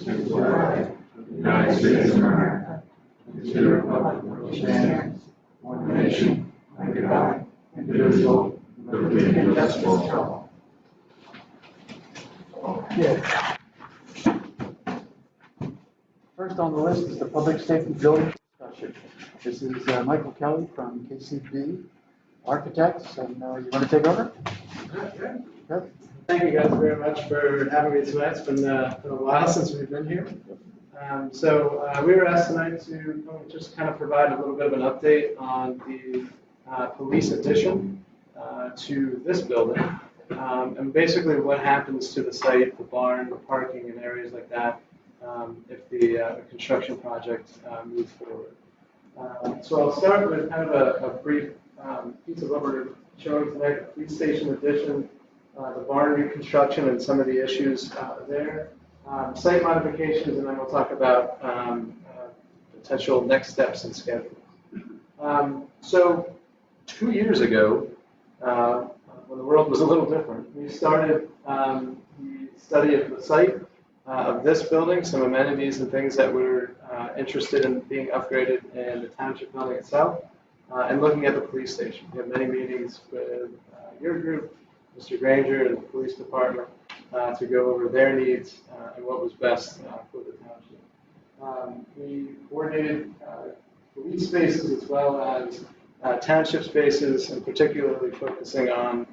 to the flag of the United States of America, and to the republic for which it stands, one nation, under God, indivisible, with liberty and justice for all. Yeah. First on the list is the public safety building discussion. This is Michael Kelly from KCB Architects, and you want to take over? Okay. Thank you guys very much for having me tonight. It's been a while since we've been here. We were asked tonight to just kind of provide a little bit of an update on the police addition to this building, and basically what happens to the site, the barn, the parking, and areas like that if the construction project moves forward. So I'll start with kind of a brief piece of what we're showing tonight: the police station addition, the barn reconstruction, and some of the issues there. Site modifications, and then we'll talk about potential next steps and schedule. So 2 years ago, when the world was a little different, we started the study of the site of this building, some amenities and things that we're interested in being upgraded in the township building itself, and looking at the police station. We had many meetings with your group, Mr. Granger, and the police department to go over their needs and what was best for the township. We coordinated police spaces as well as township spaces, and particularly focusing on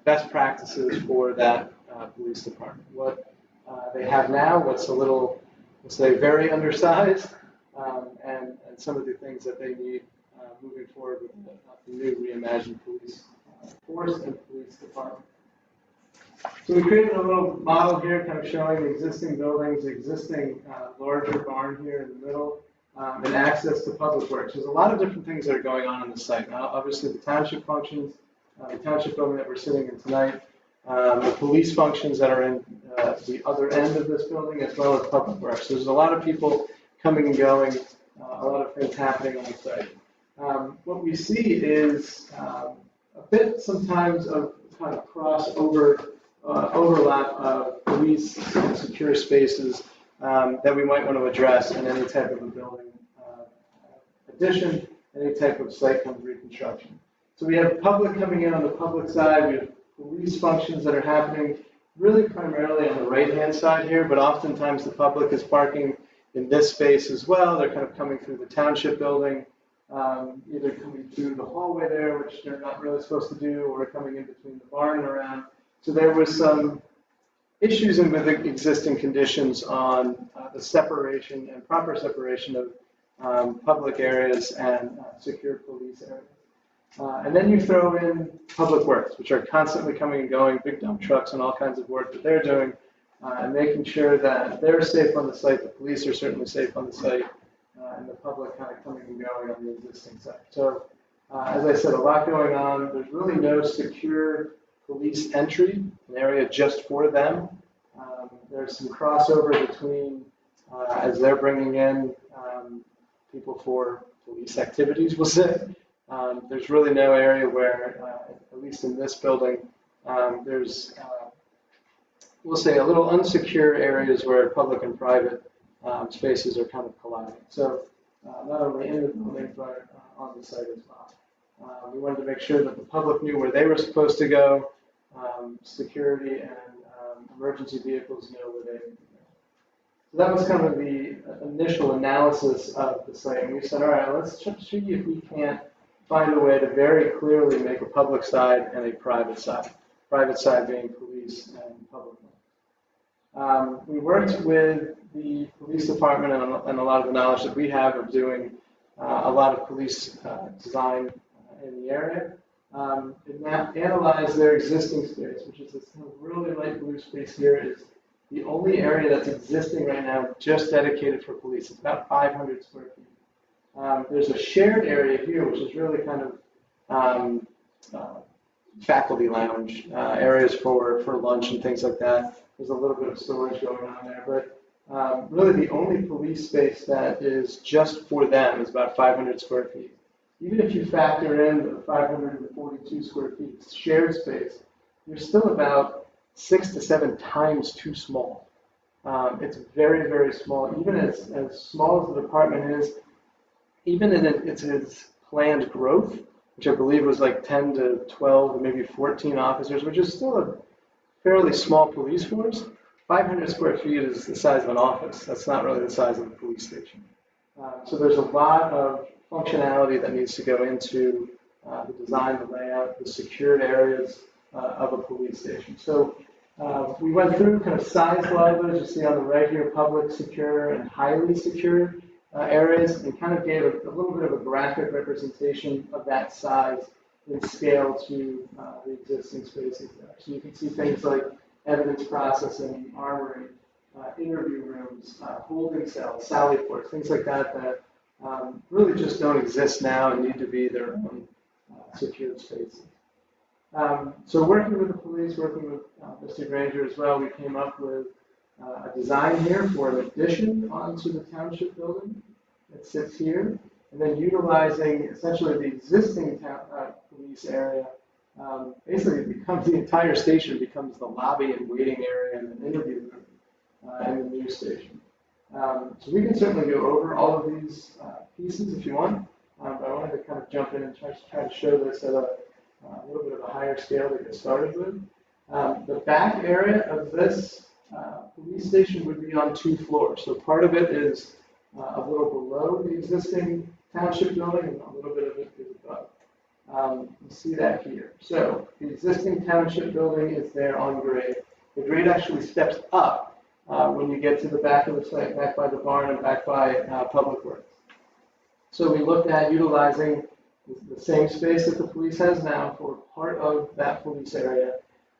best practices for that police department. What they have now, what's a little, let's say, very undersized, and some of the things that they need moving forward with the new reimagined police force and police department. So we created a little model here kind of showing the existing buildings, the existing larger barn here in the middle, and access to public works. There's a lot of different things that are going on the site. Now, obviously, the township functions, the township building that we're sitting in tonight, the police functions that are in the other end of this building, as well as public works. So there's a lot of people coming and going, a lot of things happening on the site. What we see is a bit sometimes of kind of crossover, overlap of police and secure spaces that we might want to address in any type of a building addition, any type of site reconstruction. So we have public coming in on the public side, we have police functions that are happening really primarily on the right-hand side here, but oftentimes the public is parking in this space as well. They're kind of coming through the township building, either coming through the hallway there, which they're not really supposed to do, or coming in between the barn and around. So there was some issues with the existing conditions on the separation and proper separation of public areas and secure police areas. And then you throw in public works, which are constantly coming and going, big dump trucks and all kinds of work that they're doing, and making sure that they're safe on the site, the police are certainly safe on the site, and the public kind of coming and going on the existing site. So, as I said, a lot going on. There's really no secure police entry, an area just for them. There's some crossover between, as they're bringing in people for police activities, we'll say. There's really no area where, at least in this building, there's, we'll say, a little unsecure areas where public and private spaces are kind of colliding. So not only in the building, but on the site as well. We wanted to make sure that the public knew where they were supposed to go, security and emergency vehicles know where they need to go. So that was kind of the initial analysis of the site. And we said, all right, let's see if we can't find a way to very clearly make a public side and a private side. Private side being police and public. We worked with the police department and a lot of the knowledge that we have of doing a lot of police design in the area. And analyze their existing space, which is this kind of really light blue space here, is the only area that's existing right now just dedicated for police. It's about 500 square feet. There's a shared area here, which is really kind of faculty lounge, areas for lunch and things like that. There's a little bit of storage going on there, but really the only police space that is just for them is about 500 square feet. Even if you factor in the 542 square feet shared space, you're still about 6 to 7 times too small. It's very, very small. Even as small as the department is, even in its planned growth, which I believe was like 10 to 12 or maybe 14 officers, which is still a fairly small police force, 500 square feet is the size of an office. That's not really the size of a police station. So there's a lot of functionality that needs to go into the design, the layout, the secured areas of a police station. So we went through kind of size levels. You see on the right here, public, secure, and highly secure areas, and kind of gave a little bit of a graphic representation of that size in scale to the existing spaces there. So you can see things like evidence processing, armory, interview rooms, holding cells, sally ports, things like that that really just don't exist now and need to be their own secured spaces. So working with the police, working with Mr. Granger as well, we came up with a design here for an addition onto the township building that sits here, and then utilizing essentially the existing police area. Basically, it becomes the entire station becomes the lobby and waiting area and an interview room in the new station. So we can certainly go over all of these pieces if you want, but I wanted to kind of jump in and try to show this at a little bit of a higher scale to get started with. The back area of this police station would be on 2 floors. So part of it is a little below the existing township building, and a little bit of it is above. You see that here. So the existing township building is there on grade. The grade actually steps up when you get to the back of the site, back by the barn and back by Public Works. So we looked at utilizing the same space that the police has now for part of that police area,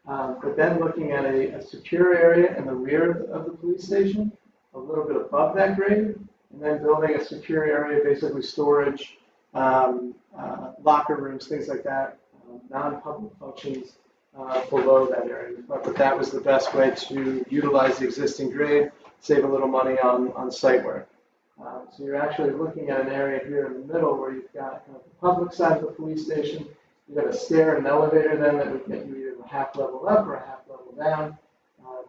but then looking at a secure area in the rear of the police station, a little bit above that grade, and then building a secure area, basically storage, locker rooms, things like that, non-public functions below that area. We thought that that was the best way to utilize the existing grade, save a little money on site work. So you're actually looking at an area here in the middle where you've got kind of the public side of the police station. You've got a stair and an elevator then that would get you either a half level up or a half level down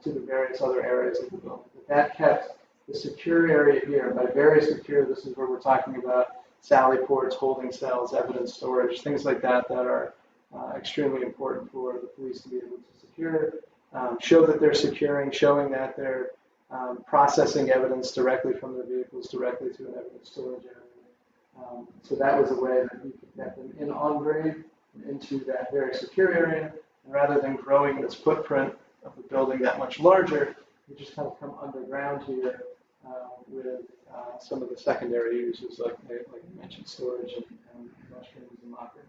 to the various other areas of the building. But that kept the secure area here. And by very secure, this is where we're talking about sally ports, holding cells, evidence storage, things like that that are extremely important for the police to be able to secure, show that they're securing, showing that they're processing evidence directly from their vehicles directly to an evidence storage area. So that was a way that we could get them in on grade and into that very secure area. And rather than growing this footprint of the building that much larger, we just kind of come underground here with some of the secondary uses like you mentioned, storage and restrooms and locker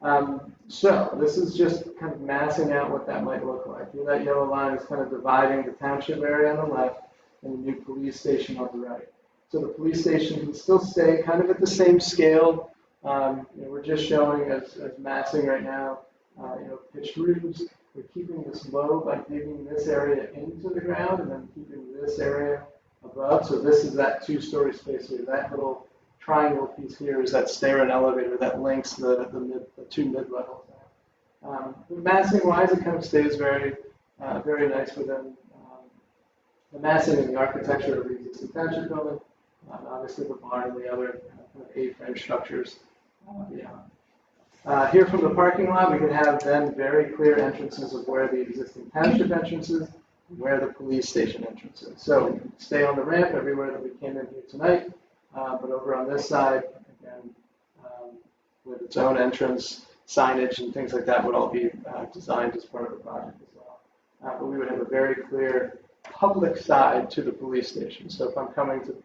rooms. So this is just kind of massing out what that might look like. Here, that yellow line is kind of dividing the township area on the left and the new police station on the right. So the police station can still stay kind of at the same scale. We're just showing as massing right now, pitched roofs. We're keeping this low by digging this area into the ground and then keeping this area above. So this is that 2-story space here. That little triangle piece here is that stair and elevator that links the 2 mid-levels. Massing wise, it kind of stays very nice within the massing and the architecture of the existing township building. Obviously the barn and the other kind of A-frame structures beyond. Here from the parking lot, we can have then very clear entrances of where the existing township entrance is and where the police station entrance is. So we can stay on the ramp everywhere that we came in here tonight, but over on this side, again, with its own entrance, signage and things like that would all be designed as part of the project as well. But we would have a very clear public side to the police station. So if I'm coming to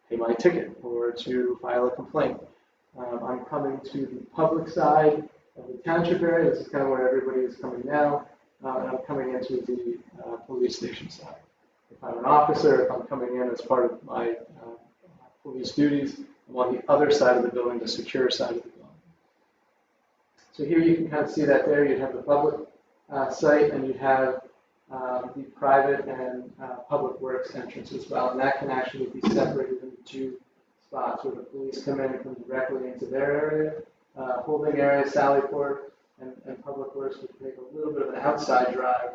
pay my ticket or to file a complaint, I'm coming to the public side of the township area. This is kind of where everybody is coming now, and I'm coming into the police station side. If I'm an officer, if I'm coming in as part of my police duties, I'm on the other side of the building, the secure side of the building. So here you can kind of see that there. You'd have the public site, and you'd have the private and public works entrance as well, and that can actually be separated into 2 spots where the police come in and come directly into their area, holding area, sally port, and public works would take a little bit of an outside drive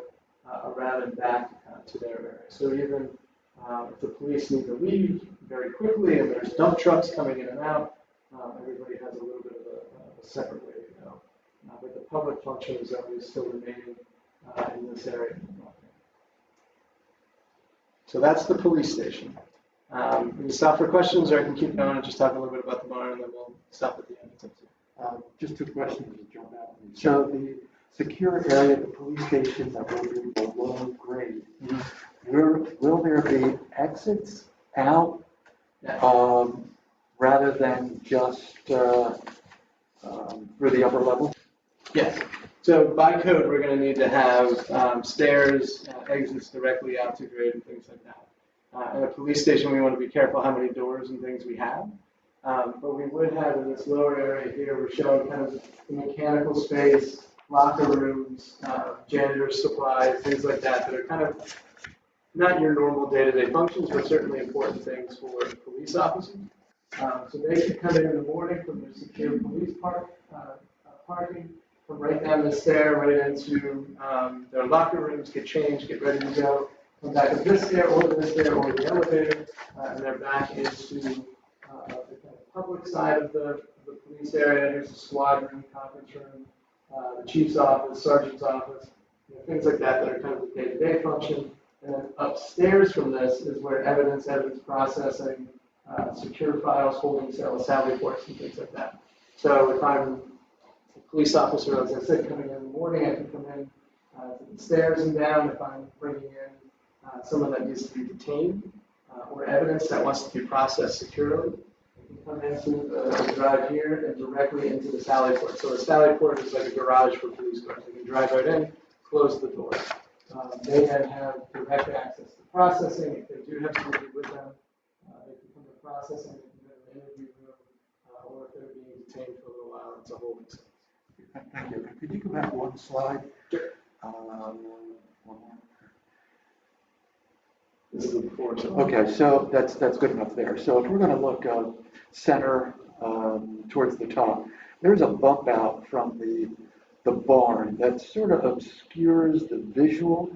around and back to kind of to their area. So even if the police need to leave very quickly and there's dump trucks coming in and out, everybody has a little bit of a separate way to go. But the public function zone is still remaining in this area. So that's the police station. You can stop for questions, or I can keep going and just talk a little bit about the barn, and then we'll stop at the end. Just 2 questions to jump out. So the secure area of the police station that will be below grade, will there be exits out rather than just for the upper level? Yes. So by code, we're going to need to have stairs, exits directly out to grade and things like that. In a police station, we want to be careful how many doors and things we have. But we would have in this lower area here, we're showing kind of the mechanical space, locker rooms, janitor's supplies, things like that are kind of not your normal day-to-day functions, but certainly important things for police officers. So they can come in the morning from their secure police parking, come right down the stair, right into their locker rooms, get changed, get ready to go, come back up this stair, over this stair, over the elevator, and they're back into the kind of public side of the police area. Here's the squad room, conference room, the chief's office, sergeant's office, things like that that are kind of the day-to-day function. And then upstairs from this is where evidence processing, secure files, holding cells, sally ports, and things like that. So if I'm a police officer, as I said, coming in the morning, I can come in to the stairs and down. If I'm bringing in someone that needs to be detained or evidence that wants to be processed securely, I can come into the drive here and directly into the sally port. So a sally port is like a garage for police cars. They can drive right in, close the door. They then have direct access to processing. If they do have somebody with them, they can come to processing, they can go to the interview room, or if they're being detained for a little while, it's a holding cell. Thank you. Could you go back 1 slide? Sure. One more. This is the before. So. Okay, so that's good enough there. So if we're going to look center towards the top, there's a bump out from the barn that sort of obscures the visual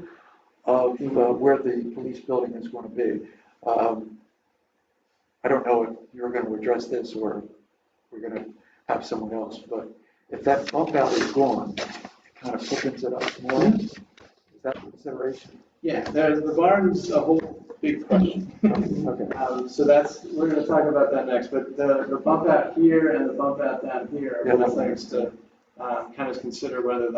of where the police building is going to be. I don't know if you're going to address this or we're going to have someone else, but if that bump out is gone, it kind of opens it up more. Is that a consideration? Yeah, the barn's a whole big question. Okay. So we're going to talk about that next, but the bump out here and the bump out down here are both things to kind of consider whether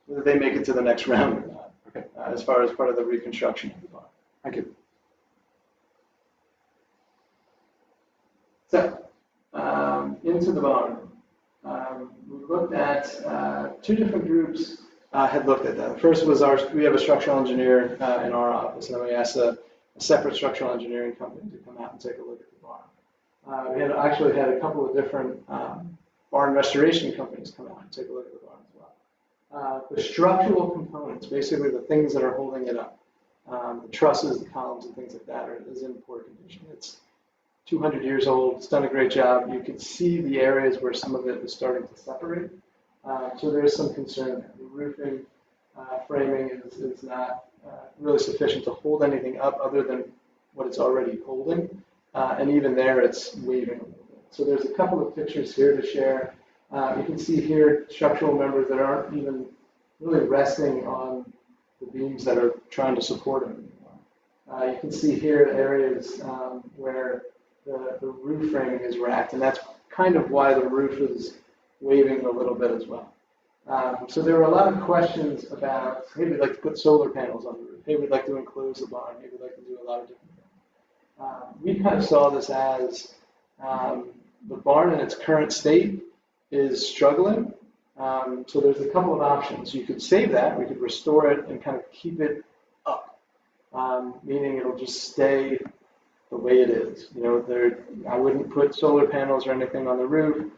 they make it to the next round or not, okay. As far as part of the reconstruction of the barn. Thank you. So, into the barn. We looked at 2 different groups had looked at that. The first was we have a structural engineer in our office, and then we asked a separate structural engineering company to come out and take a look at the barn. We had actually had a couple of different barn restoration companies come out and take a look at the barn as well. The structural components, basically the things that are holding it up, the trusses, the columns, and things like that is in poor condition. It's 200 years old. It's done a great job. You can see the areas where some of it is starting to separate. So there's some concern there. The roofing framing is not really sufficient to hold anything up other than what it's already holding. And even there, it's waving a little bit. So there's a couple of pictures here to share. You can see here structural members that aren't even really resting on the beams that are trying to support them anymore. You can see here areas where the roof framing is racked, and that's kind of why the roof is waving a little bit as well. So there were a lot of questions about, hey, we'd like to put solar panels on the roof. Hey, we'd like to enclose the barn. Hey, we'd like to do a lot of different things. We kind of saw this as the barn in its current state is struggling. So there's a couple of options. You could save that. We could restore it and kind of keep it up, meaning it'll just stay the way it is. You know, I wouldn't put solar panels or anything on the roof.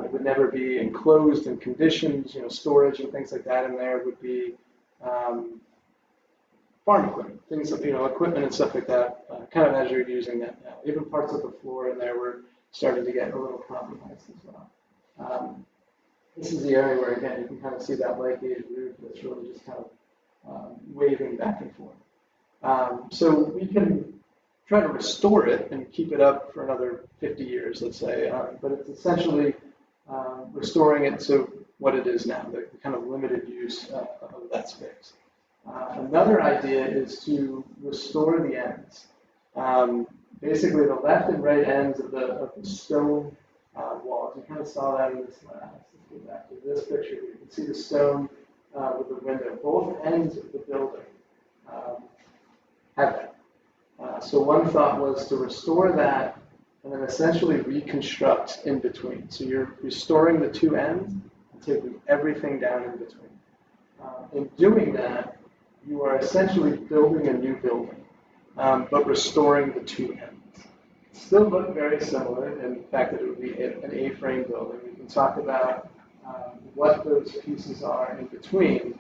It would never be enclosed in conditions. You know, storage and things like that in there would be farm equipment, things like, equipment and stuff like that, kind of as you're using that now. Even parts of the floor in there were starting to get a little compromised as well. This is the area where, again, you can kind of see that light gauge roof that's really just kind waving back and forth. So we can try to restore it and keep it up for another 50 years, let's say, but it's essentially restoring it to what it is now, the kind of limited use of that space. Another idea is to restore the ends. Basically, the left and right ends of the stone walls. You kind of saw that in this last. Let's go back to this picture here. You can see the stone with the window. Both ends of the building have that. So one thought was to restore that and then essentially reconstruct in between. So you're restoring the two ends and taking everything down in between. In doing that, you are essentially building a new building, but restoring the two ends. Still look very similar in the fact that it would be an A-frame building. We can talk about what those pieces are in between.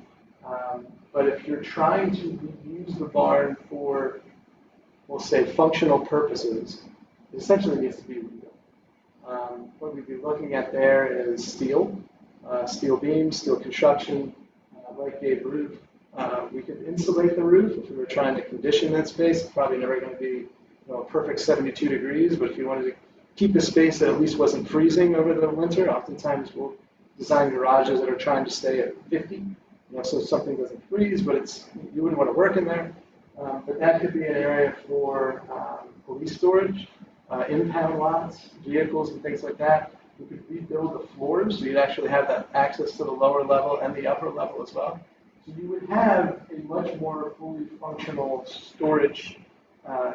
But if you're trying to reuse the barn for, we'll say, functional purposes, it essentially needs to be rebuilt. What we'd be looking at there is steel beams, steel construction, light gauge roof. We could insulate the roof if we were trying to condition that space. It's probably never going to be a perfect 72 degrees, but if you wanted to keep the space that at least wasn't freezing over the winter, oftentimes we'll design garages that are trying to stay at 50, so something doesn't freeze, but you wouldn't want to work in there. But that could be an area for police storage, impound lots, vehicles, and things like that. We could rebuild the floors, so you'd actually have that access to the lower level and the upper level as well. So you would have a much more fully functional storage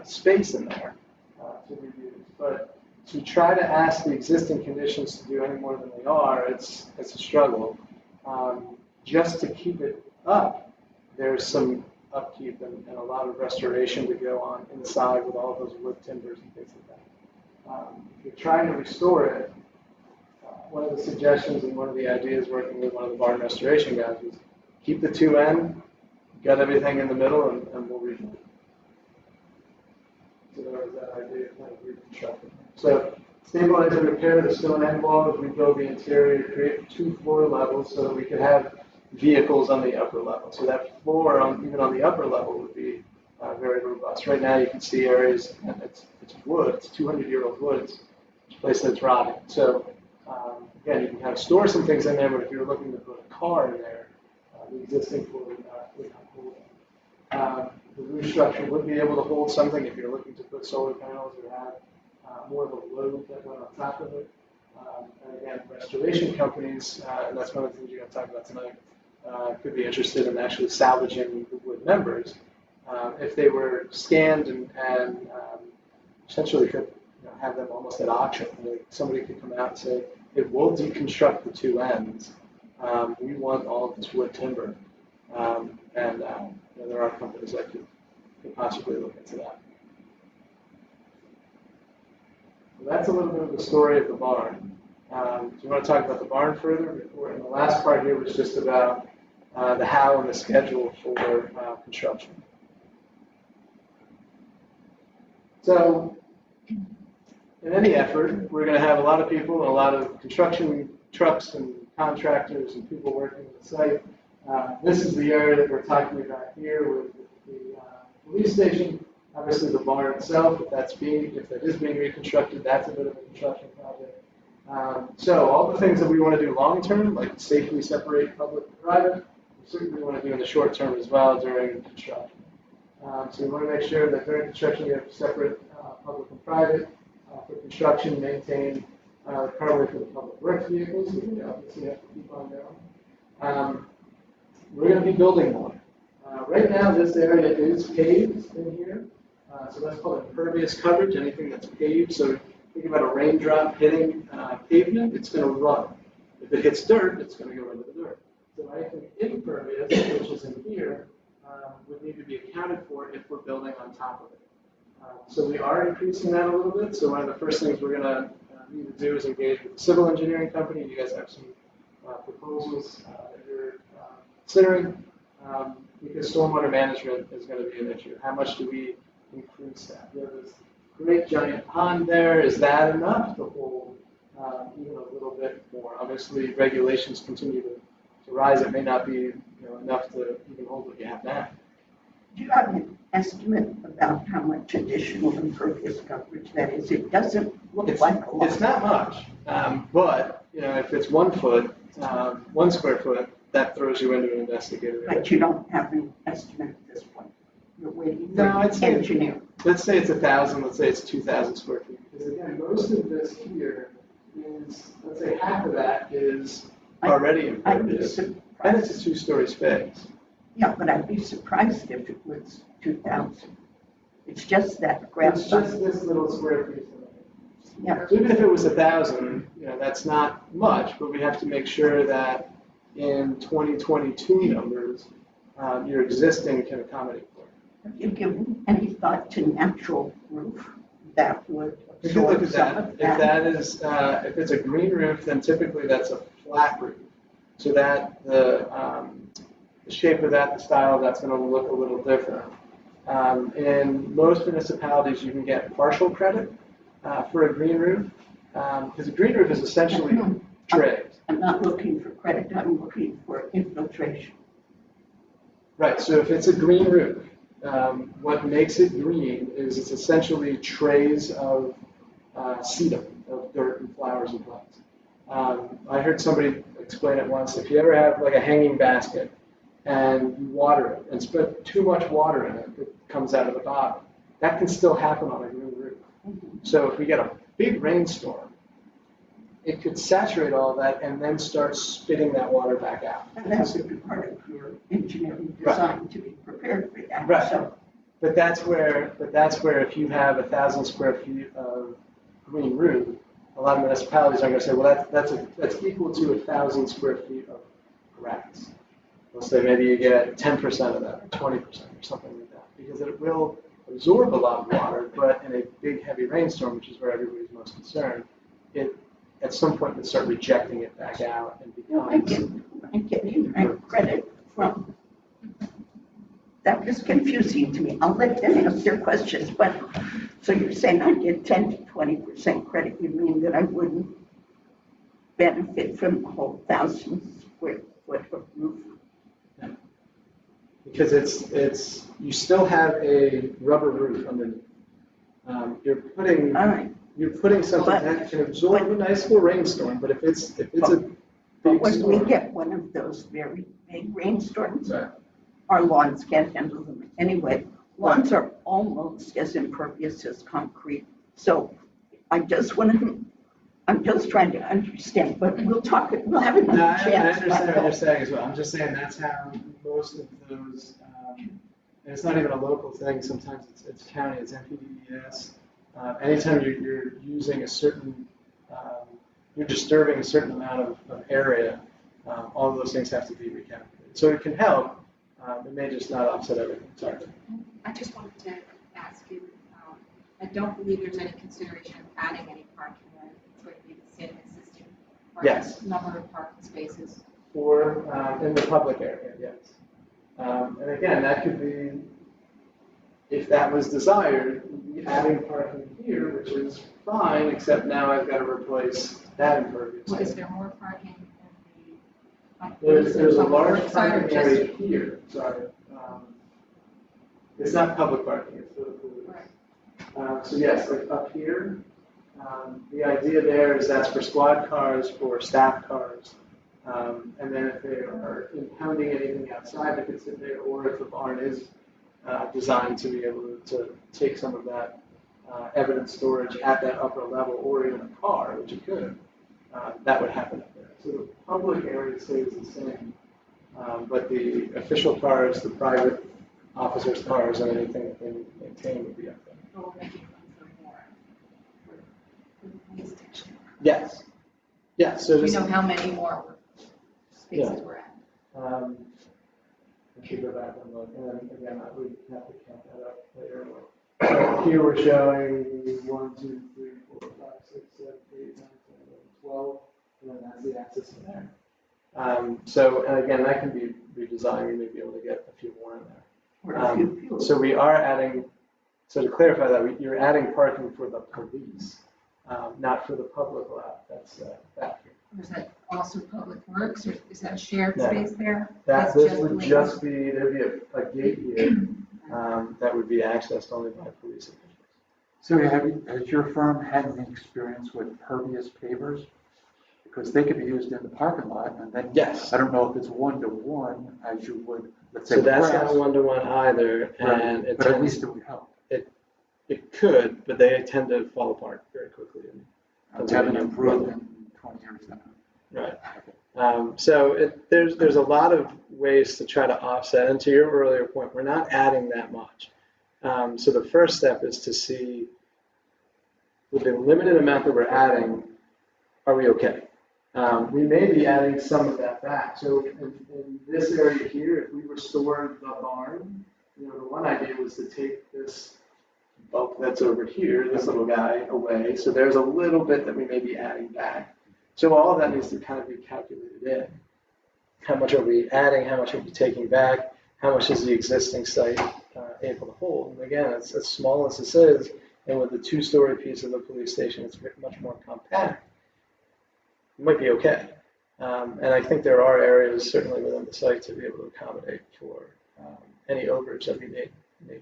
space in there to reuse. But to try to ask the existing conditions to do any more than they are, it's a struggle. Just to keep it up, there's some upkeep and a lot of restoration to go on inside with all those wood timbers and things like that. If you're trying to restore it, one of the suggestions and one of the ideas working with one of the barn restoration guys was keep the two ends, gut everything in the middle, and we'll rebuild. So there was that idea of kind of reconstructing. So stabilize and repair the stone end walls, rebuild the interior, create 2 floor levels so that we could have vehicles on the upper level. So that floor, even on the upper level, would be very robust. Right now you can see areas, and it's wood, it's 200-year-old wood, it's a place that's rotting. So again, you can kind of store some things in there, but if you're looking to put a car in there, the existing floor would not hold it. The roof structure would be able to hold something if you're looking to put solar panels or have more of a load that went on top of it. And again, restoration companies, and that's one of the things you're going to talk about tonight, could be interested in actually salvaging the wood members if they were scanned and essentially could have them almost at auction. Like somebody could come out and say, "Hey, we'll deconstruct the two ends. We want all of this wood timber." And there are companies that could possibly look into that. So that's a little bit of the story of the barn. Do you want to talk about the barn further? And the last part here was just about the how and the schedule for construction. So in any effort, we're going to have a lot of people and a lot of construction trucks and contractors and people working on the site. This is the area that we're talking about here with the police station. Obviously, the barn itself, if that is being reconstructed, that's a bit of a construction project. So all the things that we want to do long term, like safely separate public and private, we certainly want to do in the short term as well during construction. So we want to make sure that during construction we have separate public and private. For construction, maintain the carway for the public works vehicles. We obviously have to keep on going. We're going to be building more. Right now, this area is paved in here. So that's called impervious coverage, anything that's paved. So think about a raindrop hitting pavement, it's going to run. If it hits dirt, it's going to go into the dirt. So anything impervious, which is in here, would need to be accounted for if we're building on top of it. So we are increasing that a little bit. So one of the first things we're going to need to do is engage with a civil engineering company. You guys have some proposals that you're considering, because stormwater management is going to be an issue. How much do we increase that? We have this great giant pond there. Is that enough to hold even a little bit more? Obviously, regulations continue to rise. It may not be enough to even hold what you have now. Do you have an estimate about how much additional impervious coverage that is? It doesn't look like a lot. It's not much, but, you know, if it's 1 foot, 1 square foot, that throws you into an investigative area. But you don't have an estimate at this point. You're waiting for No, I'd the say- engineer. Let's say it's 1,000, let's say it's 2,000 square feet. Because again, most of this here is, let's say half of that is already I'd be impervious. And surprised. it's a 2-story space. Yeah, but I'd be surprised if it was 2,000. It's just that grass. It's just this little square piece of it. Yeah, So even if it was 1,000, you know, that's not much, but we have to make sure that in 2022 numbers, your existing can accommodate for it. have you given any thought to natural roof that would We can look absorb at some that. of If that? that is, if it's a green roof, then typically that's a flat roof. So that the shape of that, the style, that's going to look a little different. In most municipalities, you can get partial credit for a green roof, because a green roof is essentially trays. I'm not looking for credit, I'm looking for infiltration. Right, so if it's a green roof, what makes it green is it's essentially trays of sedum, of dirt and flowers and plants. I heard somebody explain it once, if you ever have like a hanging basket and you water it and put too much water in it that comes out of the bottom, that can still happen on a green roof. So if we get a big rainstorm, it could saturate all that and then start spitting that water back out. And that would be part of your engineering design to be prepared for that. Right. So But that's where if you have 1,000 square feet of green roof, a lot of municipalities are going to say, well, that's equal to 1,000 square feet of grass. They'll say maybe you get 10% of that, or 20%, or something like that, because it will absorb a lot of water, but in a big, heavy rainstorm, which is where everybody's most concerned, it at some point would start rejecting it back out and I becomes. get indirect credit from, that was confusing to me. I'll let them ask their questions, but, so you're saying I get 10 to 20% credit, you mean that I wouldn't benefit from the whole 1,000 square foot of roof? Because it's you still have a rubber roof underneath. You're putting All right, something that can absorb a nice little rainstorm, but if it's a but big when we storm, get one of those very big rainstorms, Right. our lawns can't handle them anyway. Lawns are almost as impervious as concrete. So I'm just trying to understand, but we'll have No, another I chance. understand what you're saying as well. I'm just saying that's how most of those, and it's not even a local thing. Sometimes it's county, it's NPDES. Anytime you're using a certain, you're disturbing a certain amount of area, all of those things have to be recalculated. So it can help. It may just not offset everything. Sorry. I just wanted to ask you, I don't believe there's any consideration of adding any parking there. It's going to be the same existing Yes. number of parking spaces. Or in the public area, yes. And again, that could be, if that was desired, we'd be adding parking here, which is fine, except now I've got to replace that impervious. Well, is there more parking in There's a on the large north side or parking just- area here, sorry. It's not public parking, it's for the police. Right. So yes, like up here, the idea there is that's for squad cars or staff cars. And then if they are impounding anything outside, they could sit there, or if the barn is designed to be able to take some of that evidence storage at that upper level, or even a car, which it could, that would happen up there. So the public area stays the same, but the official cars, the private officers' cars, and anything that they maintain would be up there. Or we're making room for more for the police station? Yes. Yes, so Do we just, know how many more spaces Yeah. we're at? I should go back and look, and then again, I would have to count that up later. So here we're showing 1, 2, 3, 4, 5, 6, 7, 8, 9, 10, 11, 12, and then that's the access in there. So, and again, that can be redesigned, we may be able to get a few more in there. Or a few fewer. So we are adding, so to clarify that, you're adding parking for the police, not for the public lot, that's back here. Or is that also Public Works, or is that a shared No. space there? That, It's this just would lanes? just be, there'd be a gate here, that would be accessed only by police officials. So has your firm had any experience with pervious pavers? Because they could be used in the parking lot, and then. Yes. I don't know if it's one-to-one as you would, let's say. So that's grass. not one-to-one either, Right, and it but at tends, least it would help. it could, but they tend to fall apart very quickly. We haven't improved in 20 years now. Right. So there's a lot of ways to try to offset, and to your earlier point, we're not adding that much. So the first step is to see, with the limited amount that we're adding, are we okay? We may be adding some of that back. So in this area here, if we restored the barn, the one idea was to take this bulk that's over here, this little guy, away. So there's a little bit that we may be adding back. So all of that needs to kind of be calculated in. How much are we adding? How much are we taking back? How much is the existing site able to hold? And again, it's as small as this is, and with the two-story piece of the police station, it's much more compact. It might be okay. And I think there are areas, certainly within the site, to be able to accommodate for any overage that we may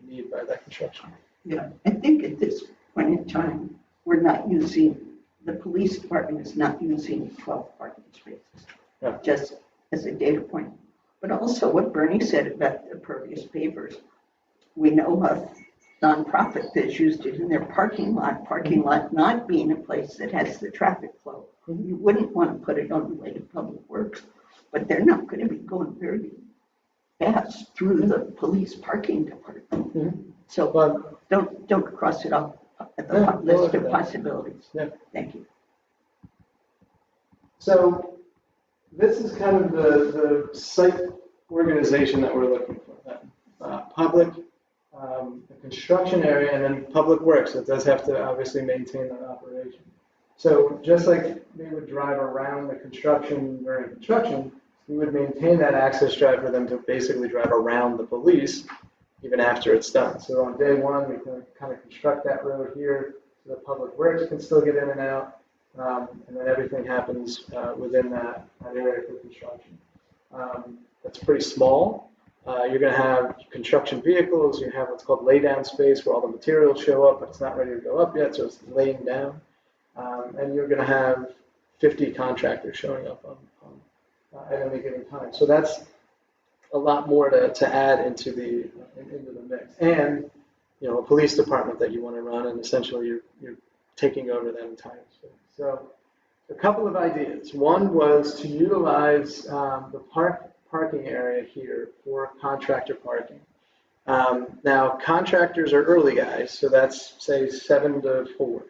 need by that construction. Yeah, I think at this point in time, we're not using, the police department is not using 12 parking spaces, Yeah. just as a data point. But also what Bernie said about the pervious pavers, we know of nonprofit that's used it in their parking lot not being a place that has the traffic flow. You wouldn't want to put it on the way to Public Works, but they're not going to be going very fast through the police parking department. Mhm. So But don't cross it off at the Yeah, we'll list look at of that. possibilities. Yeah. Thank you. So this is kind of the site organization that we're looking for. Public, the construction area, and then Public Works. It does have to obviously maintain that operation. So just like they would drive around the construction during construction, we would maintain that access drive for them to basically drive around the police even after it's done. So on day one, we can kind of construct that road here so the Public Works can still get in and out. And then everything happens within that area for construction. That's pretty small. You're going to have construction vehicles. You have what's called laydown space where all the materials show up, but it's not ready to go up yet, so it's laying down. And you're going to have 50 contractors showing up at any given time. So that's a lot more to add into the mix. And a police department that you want to run, and essentially you're taking over that entire space. So a couple of ideas. One was to utilize the parking area here for contractor parking. Now, contractors are early guys, so that's, say, 7 to 4.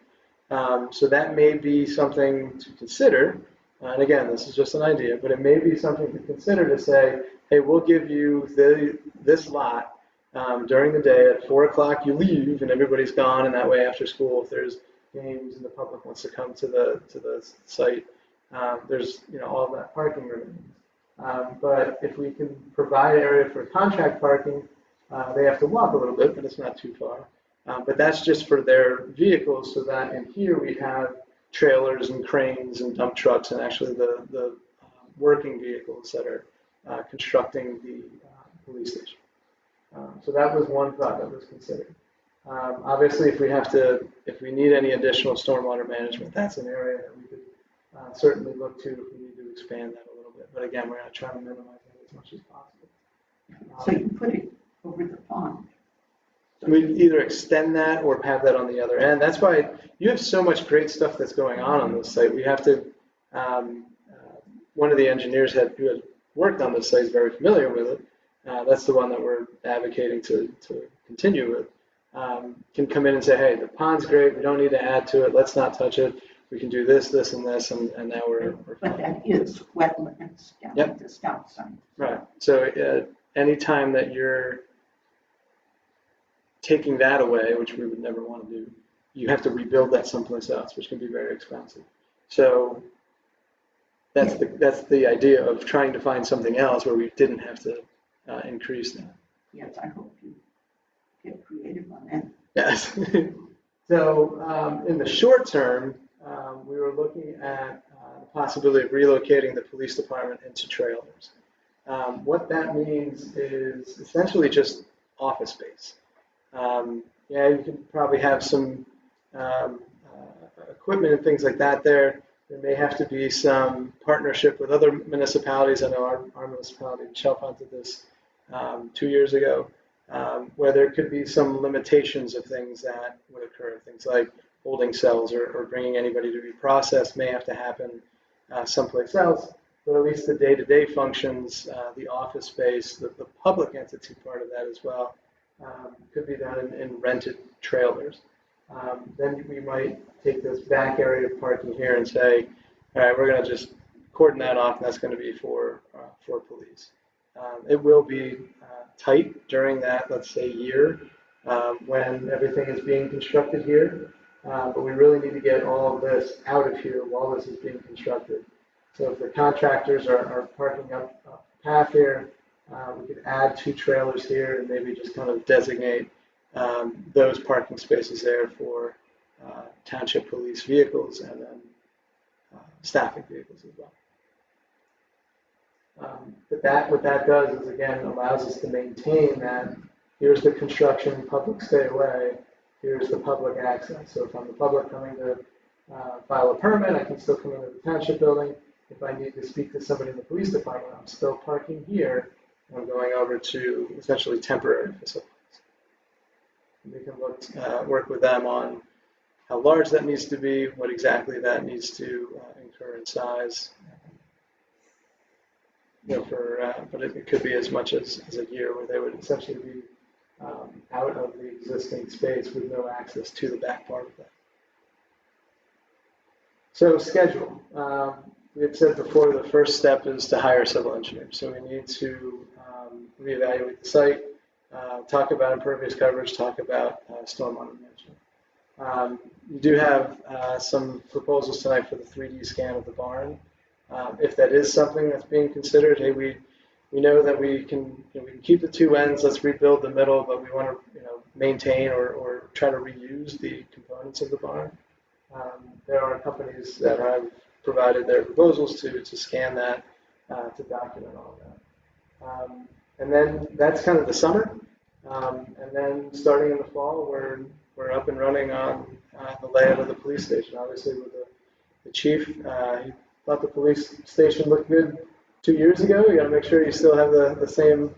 So that may be something to consider. And again, this is just an idea, but it may be something to consider to say, hey, we'll give you this lot during the day at 4 o'clock. You leave, and everybody's gone, and that way after school, if there's games and the public wants to come to the site, there's all of that parking remains. But if we can provide area for contract parking, they have to walk a little bit, but it's not too far. But that's just for their vehicles, so that in here we have trailers and cranes and dump trucks, and actually the working vehicles that are constructing the police station. So that was one thought that was considered. Obviously, if we need any additional stormwater management, that's an area that we could certainly look to if we need to expand that a little bit. But again, we're going to try to minimize that as much as possible. So you put it over the pond. We either extend that or have that on the other end. That's why you have so much great stuff that's going on this site. We have to, one of the engineers who had worked on this site is very familiar with it. That's the one that we're advocating to continue with. Can come in and say, hey, the pond's great. We don't need to add to it. Let's not touch it. We can do this, this, and this, and now we're But fine. that is wetlands down Yep. at the stop sign. Right. So anytime that you're taking that away, which we would never want to do, you have to rebuild that someplace else, which can be very expensive. So that's the idea of trying to find something else where we didn't have to increase that. Yes, I hope you get creative on that. Yes. So in the short term, we were looking at the possibility of relocating the police department into trailers. What that means is essentially just office space. Yeah, you can probably have some equipment and things like that there. There may have to be some partnership with other municipalities. I know our municipality in Chalfont did this 2 years ago, where there could be some limitations of things that would occur. Things like holding cells or bringing anybody to be processed may have to happen someplace else, but at least the day-to-day functions, the office space, the public entity part of that as well, could be done in rented trailers. Then we might take this back area of parking here and say, all right, we're going to just cordon that off, and that's going to be for police. It will be tight during that, let's say, year when everything is being constructed here, but we really need to get all of this out of here while this is being constructed. So if the contractors are parking up a path here, we could add 2 trailers here and maybe just kind of designate those parking spaces there for township police vehicles and then staffing vehicles as well. But what that does is, again, allows us to maintain that here's the construction, public stay away, here's the public access. So if I'm the public coming to file a permit, I can still come into the township building. If I need to speak to somebody in the police department, I'm still parking here. I'm going over to essentially temporary facilities. And we can work with them on how large that needs to be, what exactly that needs to incur in size. But it could be as much as a year where they would essentially be out of the existing space with no access to the back part of that. So schedule. We had said before the first step is to hire a civil engineer. So we need to reevaluate the site, talk about impervious coverage, talk about stormwater management. We do have some proposals tonight for the 3D scan of the barn. If that is something that's being considered, hey, we know that we can keep the 2 ends, let's rebuild the middle, but we want to maintain or try to reuse the components of the barn. There are companies that have provided their proposals to scan that, to document all of that. And then that's kind of the summer. And then starting in the fall, we're up and running on the layout of the police station. Obviously, with the chief, he thought the police station looked good 2 years ago. You got to make sure you still have the same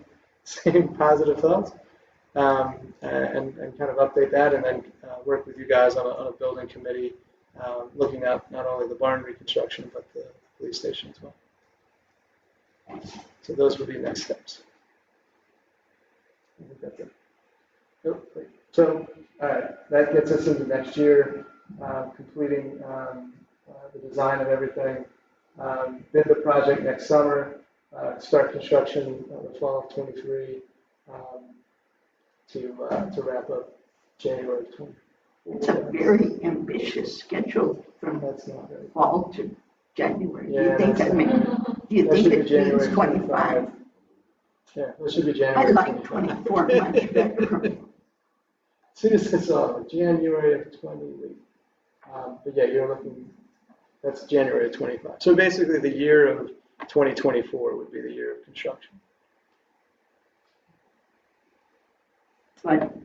positive thoughts, and kind of update that, and then work with you guys on a building committee, looking at not only the barn reconstruction but the police station as well. So those would be next steps. I think that's it. Oh, wait. So that gets us into next year, completing the design of everything. Bid the project next summer, start construction the fall of 23, to wrap up January of 24. It's a very ambitious schedule from That's not very fall to January. Yeah, Do you that think should be it January means 25? Yeah, that should be I January. like 25. 24 much better. As soon as it's all January of 20. But yeah, you're looking. That's January of 25. So basically, the year of 2024 would be the year of construction. But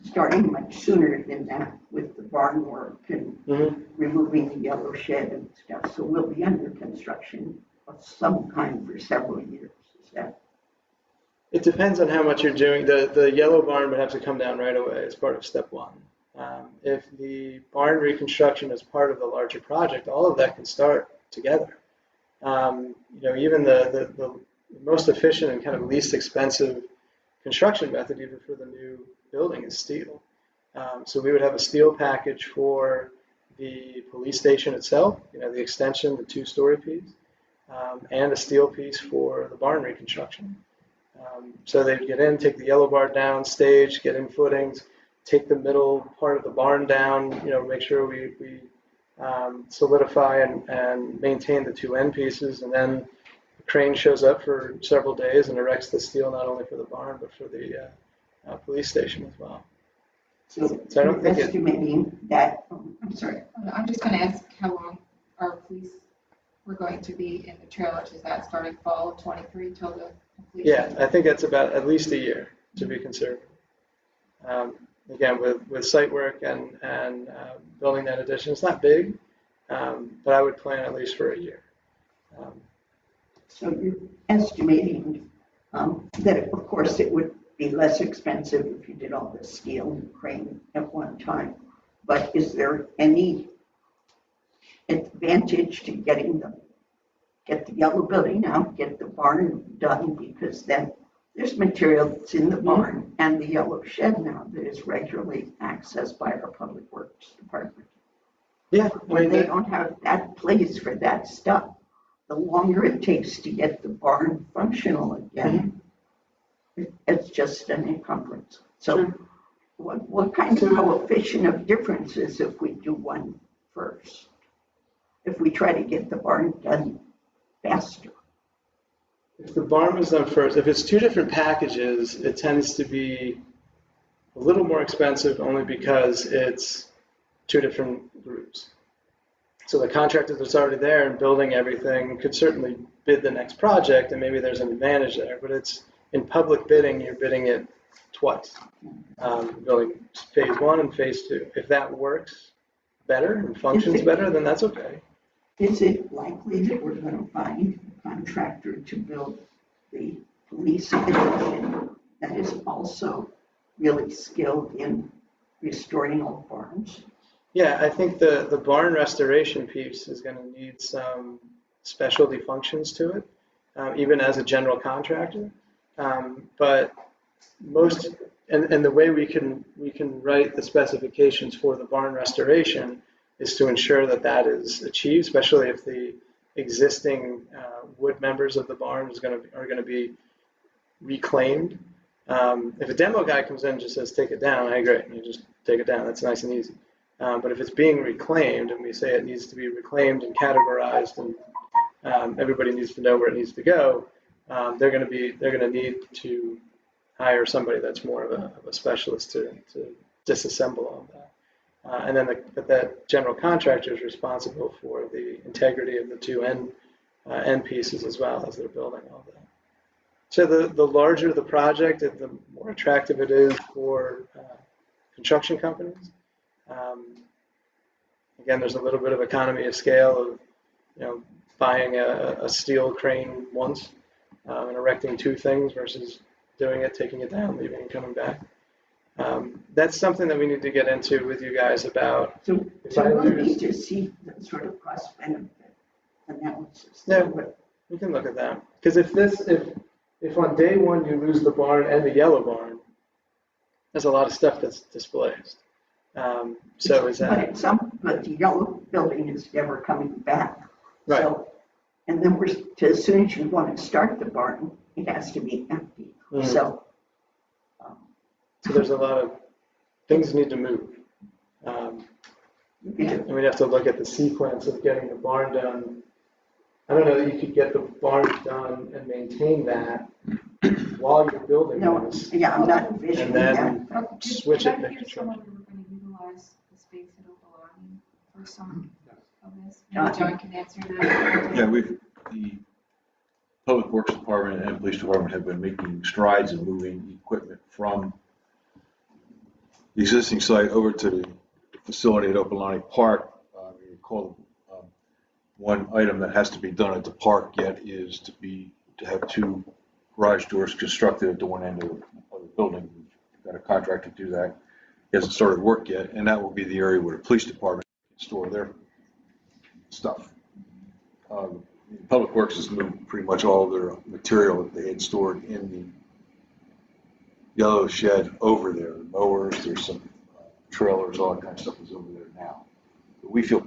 starting much sooner than that with the barn work and removing the yellow shed and stuff. So we'll be under construction of some kind for several years. Is that? It depends on how much you're doing. The yellow barn would have to come down right away as part of step 1. If the barn reconstruction is part of the larger project, all of that can start together. Even the most efficient and kind of least expensive construction method, even for the new building, is steel. So we would have a steel package for the police station itself, the extension, the 2-story piece, and a steel piece for the barn reconstruction. So they'd get in, take the yellow bar down, stage, get in footings, take the middle part of the barn down, make sure we solidify and maintain the 2 end pieces, and then the crane shows up for several days and erects the steel not only for the barn but for the police station as well. So I don't think estimating that, I'm sorry. I'm just going to ask how long our police we're going to be in the trailers. Is that starting fall of 23 till the completion? Yeah, I think that's about at least a year to be conservative. Again, with site work and building that addition, it's not big, but I would plan at least for a year. So you're estimating that, of course, it would be less expensive if you did all the steel and crane at one time. But is there any advantage to get the yellow building out, get the barn done? Because then there's material that's in the barn and the yellow shed now that is regularly accessed by our Public Works Department. Yeah, I When mean, they don't have that place for that stuff, the longer it takes to get the barn functional again, it's just an encumbrance. So what kind of coefficient of difference is if we do one first? If we try to get the barn done faster? if the barn was done first, if it's two different packages, it tends to be a little more expensive only because it's two different groups. So the contractor that's already there and building everything could certainly bid the next project, and maybe there's an advantage there. But it's in public bidding, you're bidding it twice, building phase one and phase two. If that works better and functions better, then that's okay. Is it likely that we're going to find a contractor to build the police addition that is also really skilled in restoring old barns? Yeah, I think the barn restoration piece is going to need some specialty functions to it, even as a general contractor. But most, and the way we can write the specifications for the barn restoration is to ensure that that is achieved, especially if the existing wood members of the barn are going to be reclaimed. If a demo guy comes in and just says, take it down, I agree, you just take it down, that's nice and easy. But if it's being reclaimed, and we say it needs to be reclaimed and categorized, and everybody needs to know where it needs to go, they're going to need to hire somebody that's more of a specialist to disassemble all of that. And then that general contractor is responsible for the integrity of the two end pieces as well as they're building all that. So the larger the project, the more attractive it is for construction companies. Again, there's a little bit of economy of scale of buying a steel crane once and erecting two things versus doing it, taking it down, leaving and coming back. That's something that we need to get into with you guys about. So we'll need to see the sort of cost benefit analysis. Yeah, we can look at that. Because if on day one you lose the barn and the yellow barn, there's a lot of stuff that's displaced. So is that? But the yellow building is never coming back. Right. So, and then as soon as you want to start the barn, it has to be empty. Mm-hmm. So there's a lot of things need to move. And we'd have to look at the sequence of getting the barn done. I don't know that you could get the barn done and maintain that while you're building this. Yeah, I'm not envisioning And that. then switch it to Did I hear construction. someone we were going to utilize the space at Opelani for some of this? John. Maybe John can answer that. Yeah, the Public Works Department and Police Department have been making strides in moving equipment from the existing site over to the facility at Opelani Park. You recall one item that has to be done at the park yet is to have two garage doors constructed at the one end of the building. We've got a contractor to do that. He hasn't started work yet, and that will be the area where the police department can store their stuff. Public Works has moved pretty much all of their material that they had stored in the yellow shed over there. The mowers, there's some trailers, all that kind of stuff is over there now. But we feel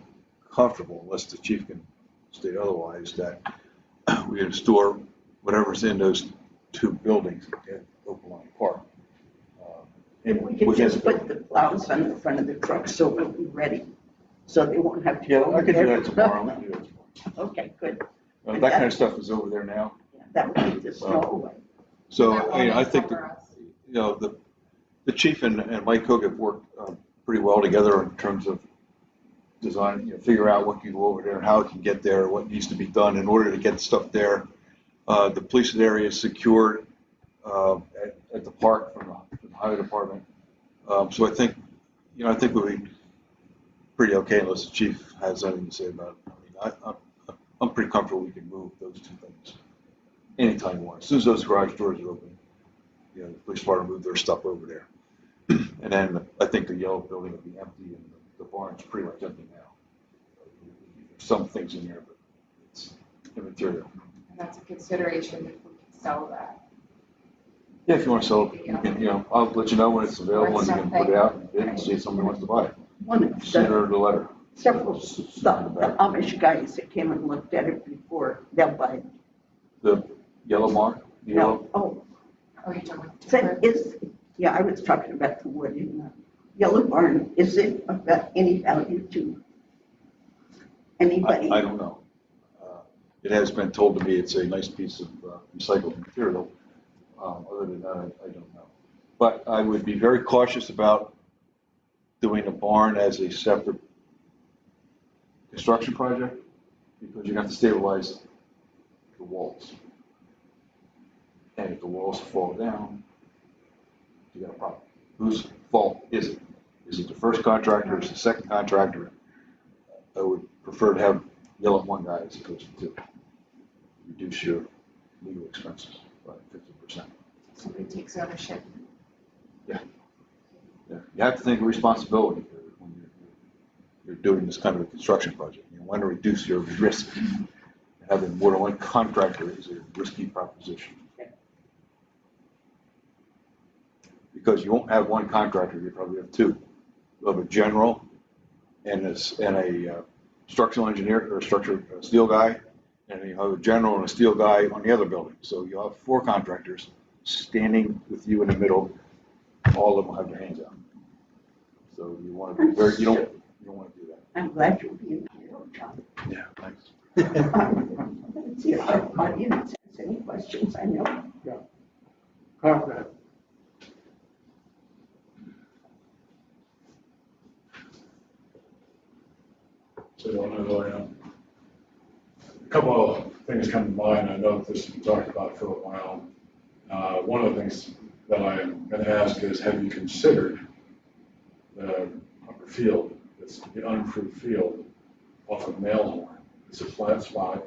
comfortable, unless the chief can state otherwise, that we can store whatever's in those two buildings at Opelani Park. If we could just put the plows on the front of the truck so we'll be ready, so they won't have to. Yeah, go I could do there. that tomorrow. We can do that tomorrow. Okay, good. That kind of stuff is over there now. That would keep the snow away. So, That I mean, I won't think cover us. the chief and Mike Cook have worked pretty well together in terms of design, figure out what can go over there and how it can get there, what needs to be done in order to get stuff there. The police area is secured at the park from the highway department. So I think we'll be pretty okay unless the chief has anything to say about it. I mean, I'm pretty comfortable we can move those two things anytime you want. As soon as those garage doors are open, the police department move their stuff over there. And then I think the yellow building will be empty and the barn's pretty much empty now. There's some things in there, but it's immaterial. And that's a consideration if we can sell that. Yeah, if you want to sell it, you can, I'll let you know when it's available and you can put it out and bid and see if somebody wants to buy it. One of Send her the letter. several, the Amish guys that came and looked at it before, they'll buy it. The yellow mark, the yellow, Oh, Oh, you're talking so about yeah, I was talking about the wood in the yellow barn. Is it of any value to anybody? I don't know. It has been told to me it's a nice piece of recycled material. Other than that, I don't know. But I would be very cautious about doing a barn as a separate construction project because you have to stabilize the walls. And if the walls fall down, you got a problem. Whose fault is it? Is it the first contractor? Is it the second contractor? I would prefer to have yell at one guy as opposed to two. Reduce your legal expenses by 50%. somebody takes ownership. Yeah. You have to think of responsibility when you're doing this kind of a construction project. You want to reduce your risk. Having more than one contractor is a risky proposition. Because you won't have one contractor, you probably have two. You'll have a general and a structural engineer or a steel guy, and you have a general and a steel guy on the other building. So you'll have four contractors standing with you in the middle. All of them have their hands out. So you want to be very, you don't want to do that. I'm glad you're being here, John. Yeah, thanks. Let's see if our audience has any questions. I know. Carl, go ahead. So I don't know, a couple of things come to mind. I know this has been talked about for a while. One of the things that I'm going to ask is, have you considered the upper field, it's the unimproved field off of Nailhorn? It's a flat spot,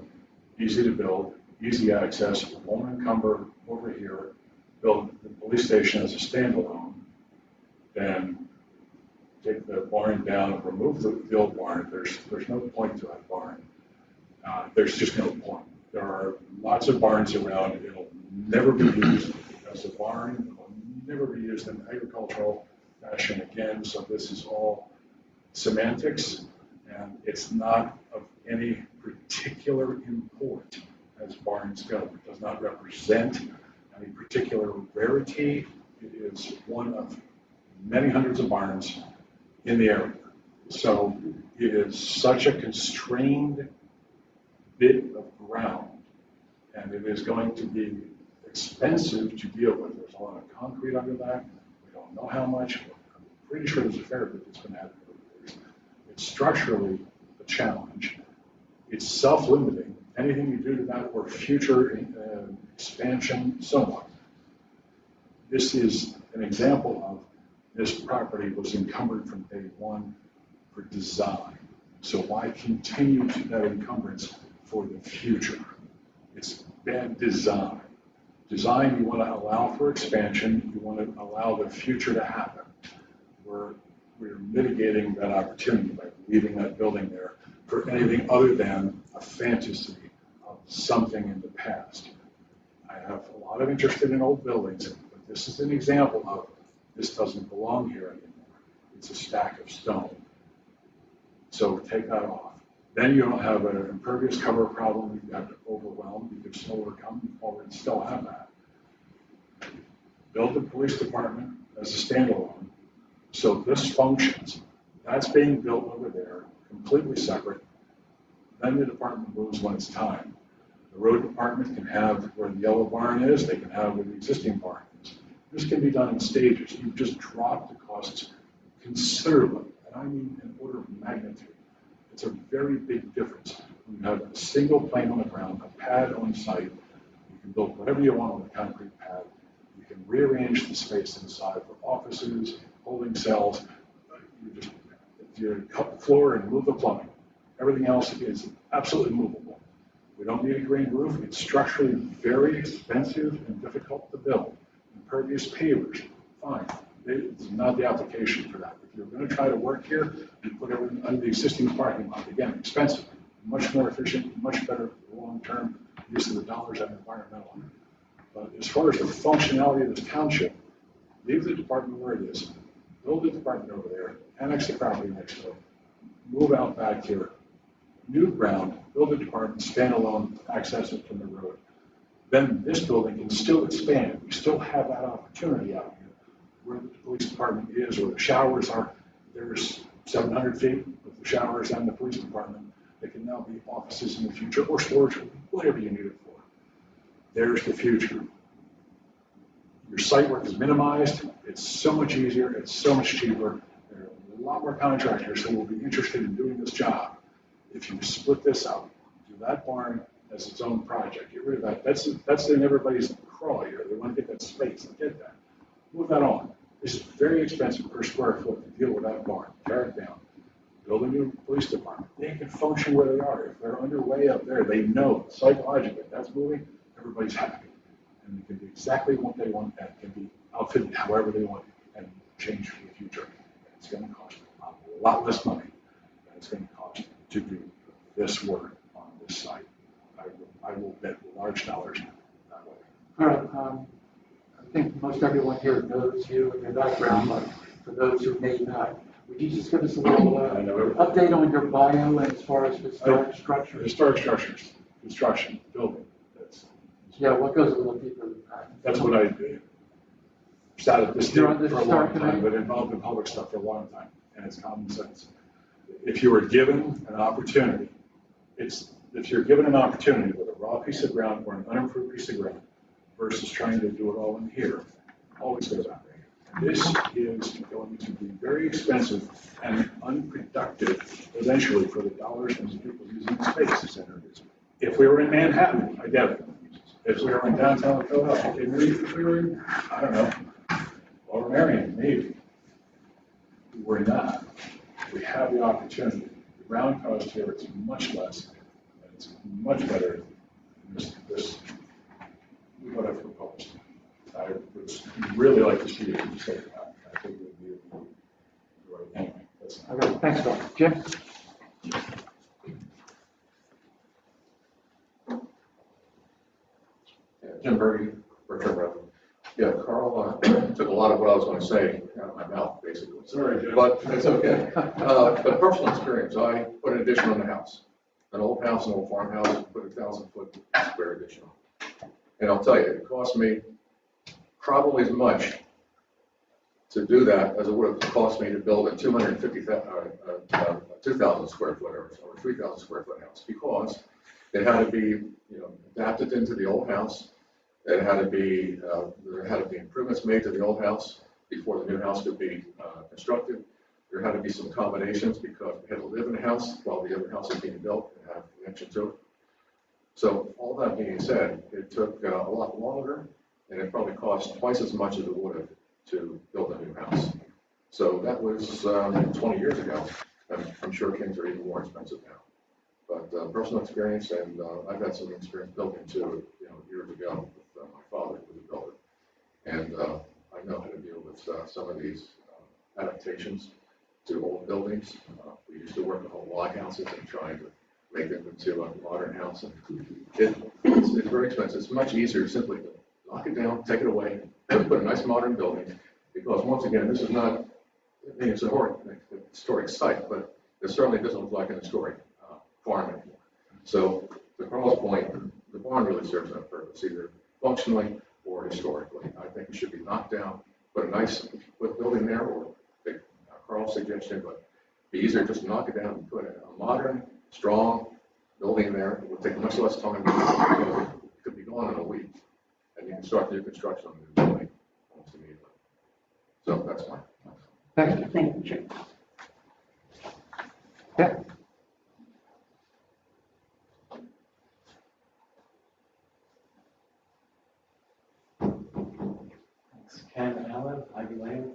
easy to build, easy access, won't encumber over here, build the police station as a standalone, then take the barn down and remove the old barn. There's no point to that barn. There's just no point. There are lots of barns around. It'll never be used as a barn. It will never be used in agricultural fashion again. So this is all semantics, and it's not of any particular import as barns go. It does not represent any particular rarity. It is one of many hundreds of barns in the area. So it is such a constrained bit of ground, and it is going to be expensive to deal with. There's a lot of concrete under that. We don't know how much. I'm pretty sure there's a fair bit that's been added over the years. It's structurally a challenge. It's self-limiting. Anything you do to that or future expansion, somewhat. This is an example of this property was encumbered from day one for design. So why continue to that encumbrance for the future? It's bad design. Design, you want to allow for expansion. You want to allow the future to happen. We're mitigating that opportunity by leaving that building there for anything other than a fantasy of something in the past. I have a lot of interest in old buildings, but this is an example of this doesn't belong here anymore. It's a stack of stone. So take that off. Then you don't have an impervious cover problem. You've got overwhelmed. You can still overcome. You already still have that. Build the police department as a standalone. So this functions. That's being built over there, completely separate. Then the department moves when it's time. The road department can have where the yellow barn is. They can have where the existing barn is. This can be done in stages. You've just dropped the costs considerably, and I mean an order of magnitude. It's a very big difference. When you have a single plane on the ground, a pad on site, you can build whatever you want on the concrete pad. You can rearrange the space inside for offices, holding cells. You cut the floor and move the plumbing. Everything else is absolutely movable. We don't need a green roof. It's structurally very expensive and difficult to build. Impervious pavers, fine. It's not the application for that. If you're going to try to work here, you put everything under the existing parking lot. Again, expensive, much more efficient, much better long-term use of the dollars and environmental. But as far as the functionality of this township, leave the department where it is, build the department over there, annex the property next door, move out back here, new ground, build the department, standalone, access it from the road. Then this building can still expand. We still have that opportunity out here. Where the police department is, or the showers are, there's 700 feet with the showers and the police department. They can now be offices in the future or storage, whatever you need it for. There's the future. Your site work is minimized. It's so much easier. It's so much cheaper. There are a lot more contractors who will be interested in doing this job. If you split this up, do that barn as its own project, get rid of that. That's in everybody's crawl here. They want to get that space. I get that. Move that on. It's very expensive per square foot to deal with that barn. Tear it down. Build a new police department. They can function where they are. If they're underway up there, they know psychologically that's moving, everybody's happy. And it can be exactly what they want, and it can be outfitted however they want and change for the future. It's going to cost a lot less money than it's going to cost to do this work on this site. I will bet large dollars that way. All right. I think most everyone here knows you and your background, but for those who may not, would you just give us a little update on your bio and as far as historic structures? Historic structures, construction, building. Yeah, what goes a little deeper than that? That's what I did. Sat at this You're table on the for a long historic time, committee? but involved in public stuff for a long time, and it's common sense. If you were given an opportunity, if you're given an opportunity with a raw piece of ground or an unimproved piece of ground versus trying to do it all in here, always goes out there. This is going to be very expensive and unproductive eventually for the dollars and the people using the space. If we were in Manhattan, I get it. If we were in downtown Philadelphia, if we were in, I don't know, Lower Marion, maybe. We're not. We have the opportunity. The ground cost here is much less, and it's much better than this what I've proposed. I would really like to see it say that. I think it would be the right thing. Okay, thanks, Bill. Jim? Jim Berge, Berkshire Road. Yeah, Carl took a lot of what I was going to say out of my mouth, basically. Sorry, Jim. But it's okay. But personal experience, I put an addition on the house. An old house, an old farmhouse, put a 1,000-foot square addition on. And I'll tell you, it cost me probably as much to do that as it would have cost me to build a 2,000 square foot or 3,000 square foot house, because it had to be, adapted into the old house. It had to be, there had to be improvements made to the old house before the new house could be constructed. There had to be some accommodations because we had to live in the house while the other house was being built and have a connection to it. So all that being said, it took a lot longer, and it probably cost twice as much as it would have to build a new house. So that was 20 years ago, and I'm sure things are even more expensive now. But personal experience, and I've had some experience building too, years ago with my father, who was a builder. And I know how to deal with some of these adaptations to old buildings. We used to work on old log houses and trying to make them into a modern house. And it's very expensive. It's much easier simply to knock it down, take it away, and put a nice modern building. Because once again, this is not, it's a historic site, but it certainly doesn't look like an historic farm anymore. So to Carl's point, the barn really serves that purpose, either functionally or historically. I think it should be knocked down, put a nice building there, or take Carl's suggestion, but be easier just to knock it down and put a modern, strong building there. It would take much less time. It could be gone in a week, and you can start new construction on the new building almost immediately. So that's fine. Thank you. Thank you, Jim. Yeah. Allen, Ivy Lane.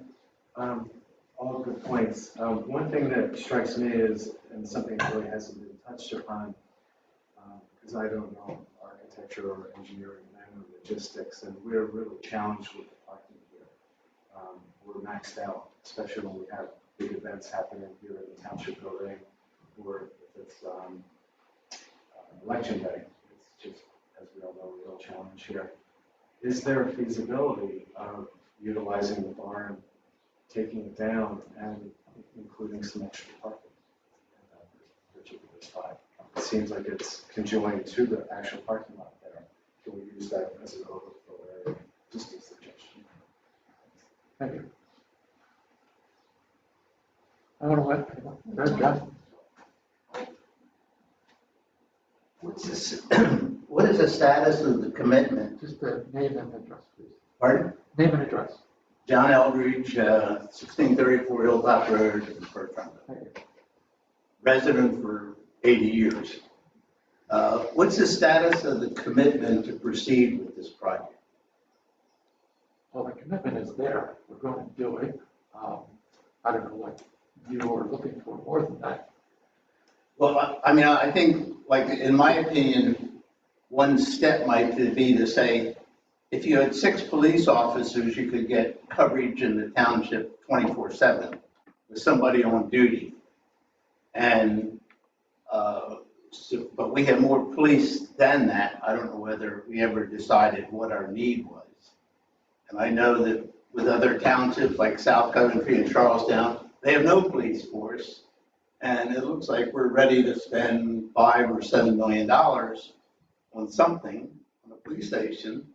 All good points. One thing that strikes me is, and something that really hasn't been touched upon, because I don't know architecture or engineering and logistics, and we're really challenged with the parking here. We're maxed out, especially when we have big events happening here in the township building, or if it's election day. It's just, as we all know, a real challenge here. Is there a feasibility of utilizing the barn, taking it down, and including some extra parking in that particular spot? It seems like it's conjoined to the actual parking lot there. Can we use that as an overflow area? Just a suggestion. Thank you. I don't know what, John? What is the status of the commitment? Just the name and address, please. Pardon? Name and address. John Eldridge, 1634 Hilltop Road, in Bertrand. Thank you. Resident for 80 years. What's the status of the commitment to proceed with this project? Well, the commitment is there. We're going to do it. I don't know what you are looking for more than that. Well, I mean, I think, like, in my opinion, one step might be to say, if you had 6 police officers, you could get coverage in the township 24/7 with somebody on duty. And, but we have more police than that. I don't know whether we ever decided what our need was. And I know that with other townships like South Coventry and Charlestown, they have no police force. And it looks like we're ready to spend $5 or $7 million on something, on a police station,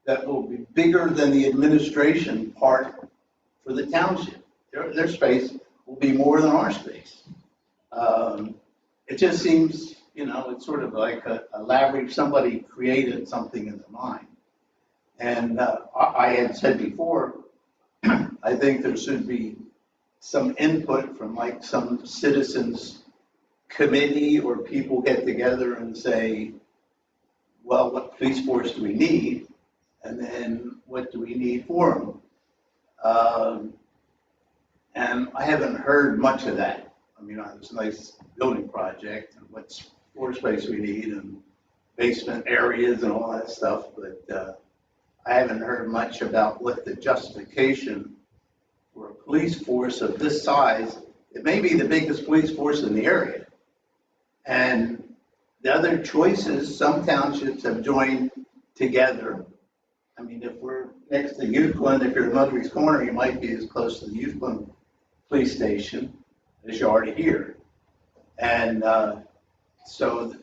that will be bigger than the administration part for the township. Their space will be more than our space. It just seems, it's sort of like a leverage. Somebody created something in their mind. And I had said before, I think there should be some input from like some citizens committee, or people get together and say, well, what police force do we need? And then what do we need for them? And I haven't heard much of that. I mean, it's a nice building project, and what floor space we need, and basement areas and all that stuff, but I haven't heard much about what the justification for a police force of this size. It may be the biggest police force in the area. And the other choices, some townships have joined together. I mean, if we're next to Euclid, if you're in Mudry's Corner, you might be as close to the Euclid police station as you are to here. And so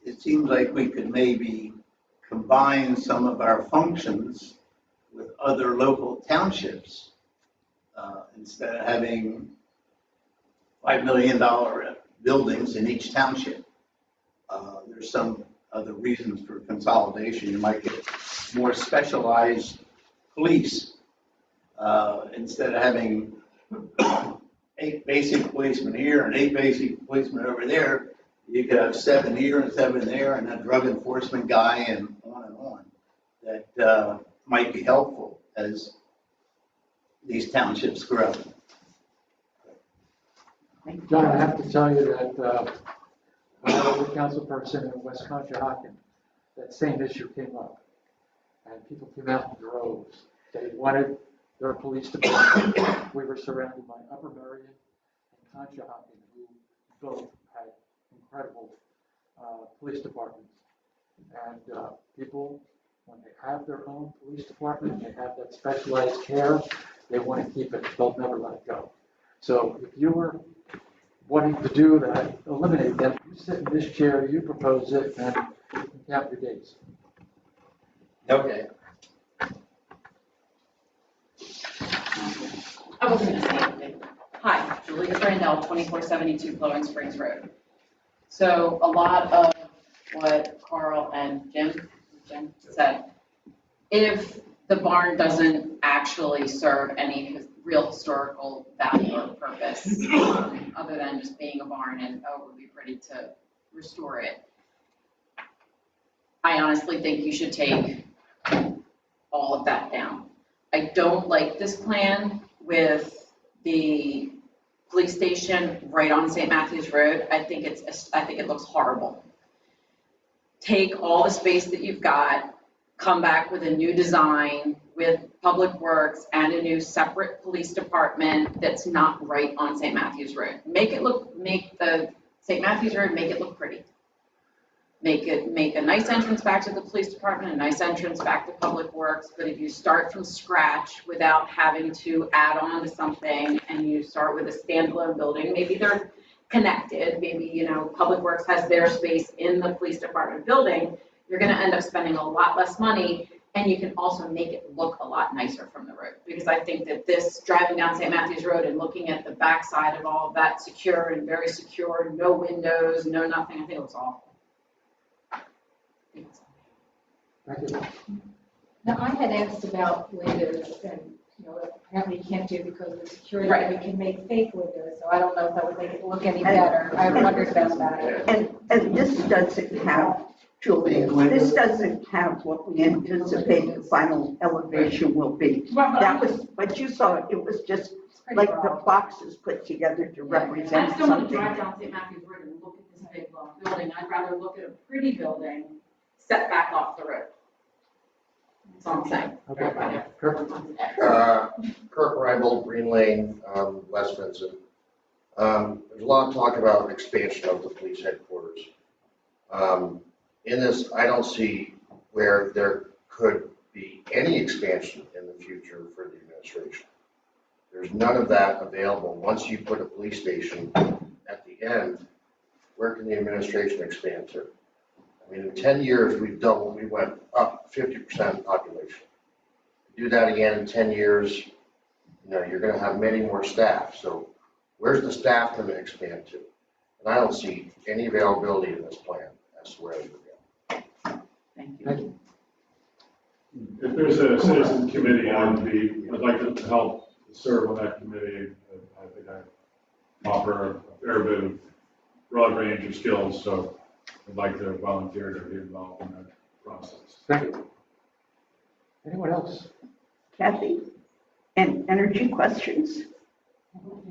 it seems like we could maybe combine some of our functions with other local townships instead of having $5 million buildings in each township. There's some other reasons for consolidation. You might get more specialized police instead of having 8 basic policemen here and 8 basic policemen over there. You could have 7 here and 7 there, and a drug enforcement guy, and on. That might be helpful as these townships grow. John, I have to tell you that when I was a council person in West Conshohocken, that same issue came up. And people came out in droves. They wanted their police department. We were surrounded by Upper Merion and Conshohocken, who both had incredible police departments. And people, when they have their own police department, they have that specialized care, they want to keep it. They'll never let it go. So if you were wanting to do that, eliminate them, you sit in this chair, you propose it, and you can count your days. Okay. I wasn't going to say anything. Hi, Julia Brandell, 2472 Flowing Springs Road. So a lot of what Carl and Jim said, if the barn doesn't actually serve any real historical value or purpose, other than just being a barn and, oh, it would be pretty to restore it, I honestly think you should take all of that down. I don't like this plan with the police station right on St. Matthews Road. I think it looks horrible. Take all the space that you've got, come back with a new design with Public Works and a new separate police department that's not right on St. Matthews Road. Make the St. Matthews Road, make it look pretty. Make a nice entrance back to the police department, a nice entrance back to Public Works, but if you start from scratch without having to add on to something and you start with a standalone building, maybe they're connected, maybe, you know, Public Works has their space in the police department building, you're gonna end up spending a lot less money, and you can also make it look a lot nicer from the road. Because I think that this, driving down St. Matthews Road and looking at the backside of all of that secure and very secure, no windows, no nothing, I think it looks awful. Thank you. Now, I had asked about windows and, you know, apparently you can't do because of the security, Right. but we can make fake windows, so I don't know if that would make it look any better. I wondered about that. And this doesn't have, Julie, this doesn't have what we anticipate the final elevation will be. That was, but you saw, it was just like the boxes put together to I represent just don't want to something. drive down St. Matthews Road and look at this big long building. I'd rather look at a pretty building set back off the road. That's all I'm saying. Okay, Kirk? Kirk Reibel, Green Lane, West Vincent. There's a lot of talk about expansion of the police headquarters. In this, I don't see where there could be any expansion in the future for the administration. There's none of that available. Once you put a police station at the end, where can the administration expand to? I mean, in 10 years, we went up 50% population. Do that again in 10 years, you know, you're gonna have many more staff. So where's the staff gonna expand to? And I don't see any availability in this plan as to where they would go. Thank you. Thank you. If there's a citizen committee, I'd like to help serve on that committee. I think I offer a fair bit of broad range of skills, so I'd like to volunteer to be involved in that process. Thank you. Anyone else? Kathy, and energy questions?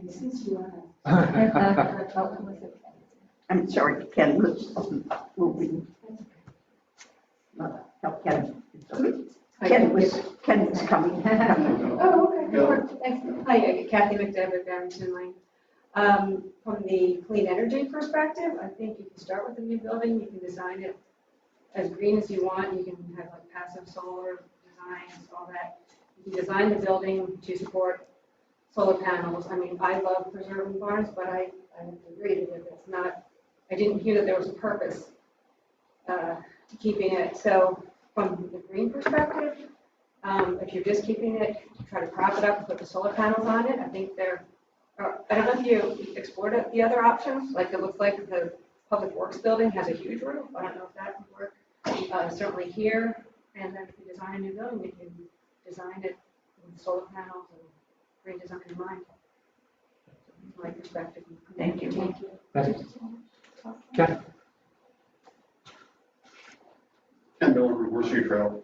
Since you are. I'm sorry, Ken was moving. Help Ken. Ken was coming. Oh, okay, no worries. Thanks. Hi, Kathy McDevitt, Barrington Lane. From the clean energy perspective, I think you can start with a new building, you can design it as green as you want, you can have like passive solar designs, all that. You can design the building to support solar panels. I mean, I love preserving barns, but I agree that it's not, I didn't hear that there was a purpose to keeping it. So from the green perspective, if you're just keeping it, try to prop it up and put the solar panels on it, I think they're, I don't know if you explored the other options, like it looks like the Public Works building has a huge roof. I don't know if that would work. Certainly here, and then if you design a new building, we can design it with solar panels and green design in mind. My perspective. Thank you. Thank you. Thank you. Ken? Ken Miller, University Trail.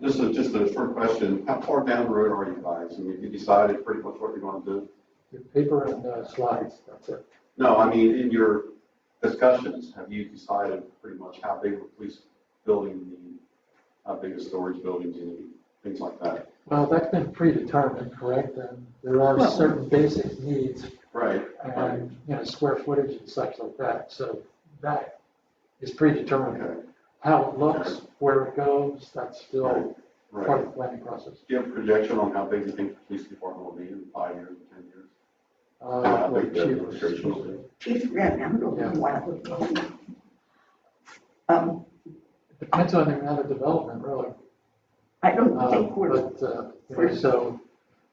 This is just a short question. How far down the road are you guys? I mean, you decided pretty much what you're going to do? Your paper and slides, that's it. No, I mean, in your discussions, have you decided pretty much how big of a police building you need, how big a storage buildings you need, things like that? Well, that's been predetermined, correct? And there are Well- certain basic needs Right. and, you know, square footage and such like that. So that is predetermined. Okay. How it looks, where it goes, that's still part Right. of the planning process. Do you have a projection on how big you think the police department will be in 5 years or 10 years? Well, big the chief- administration will be. Chief ran out a little while ago. Depends on the amount of development, really. I don't think we're, But, you know, so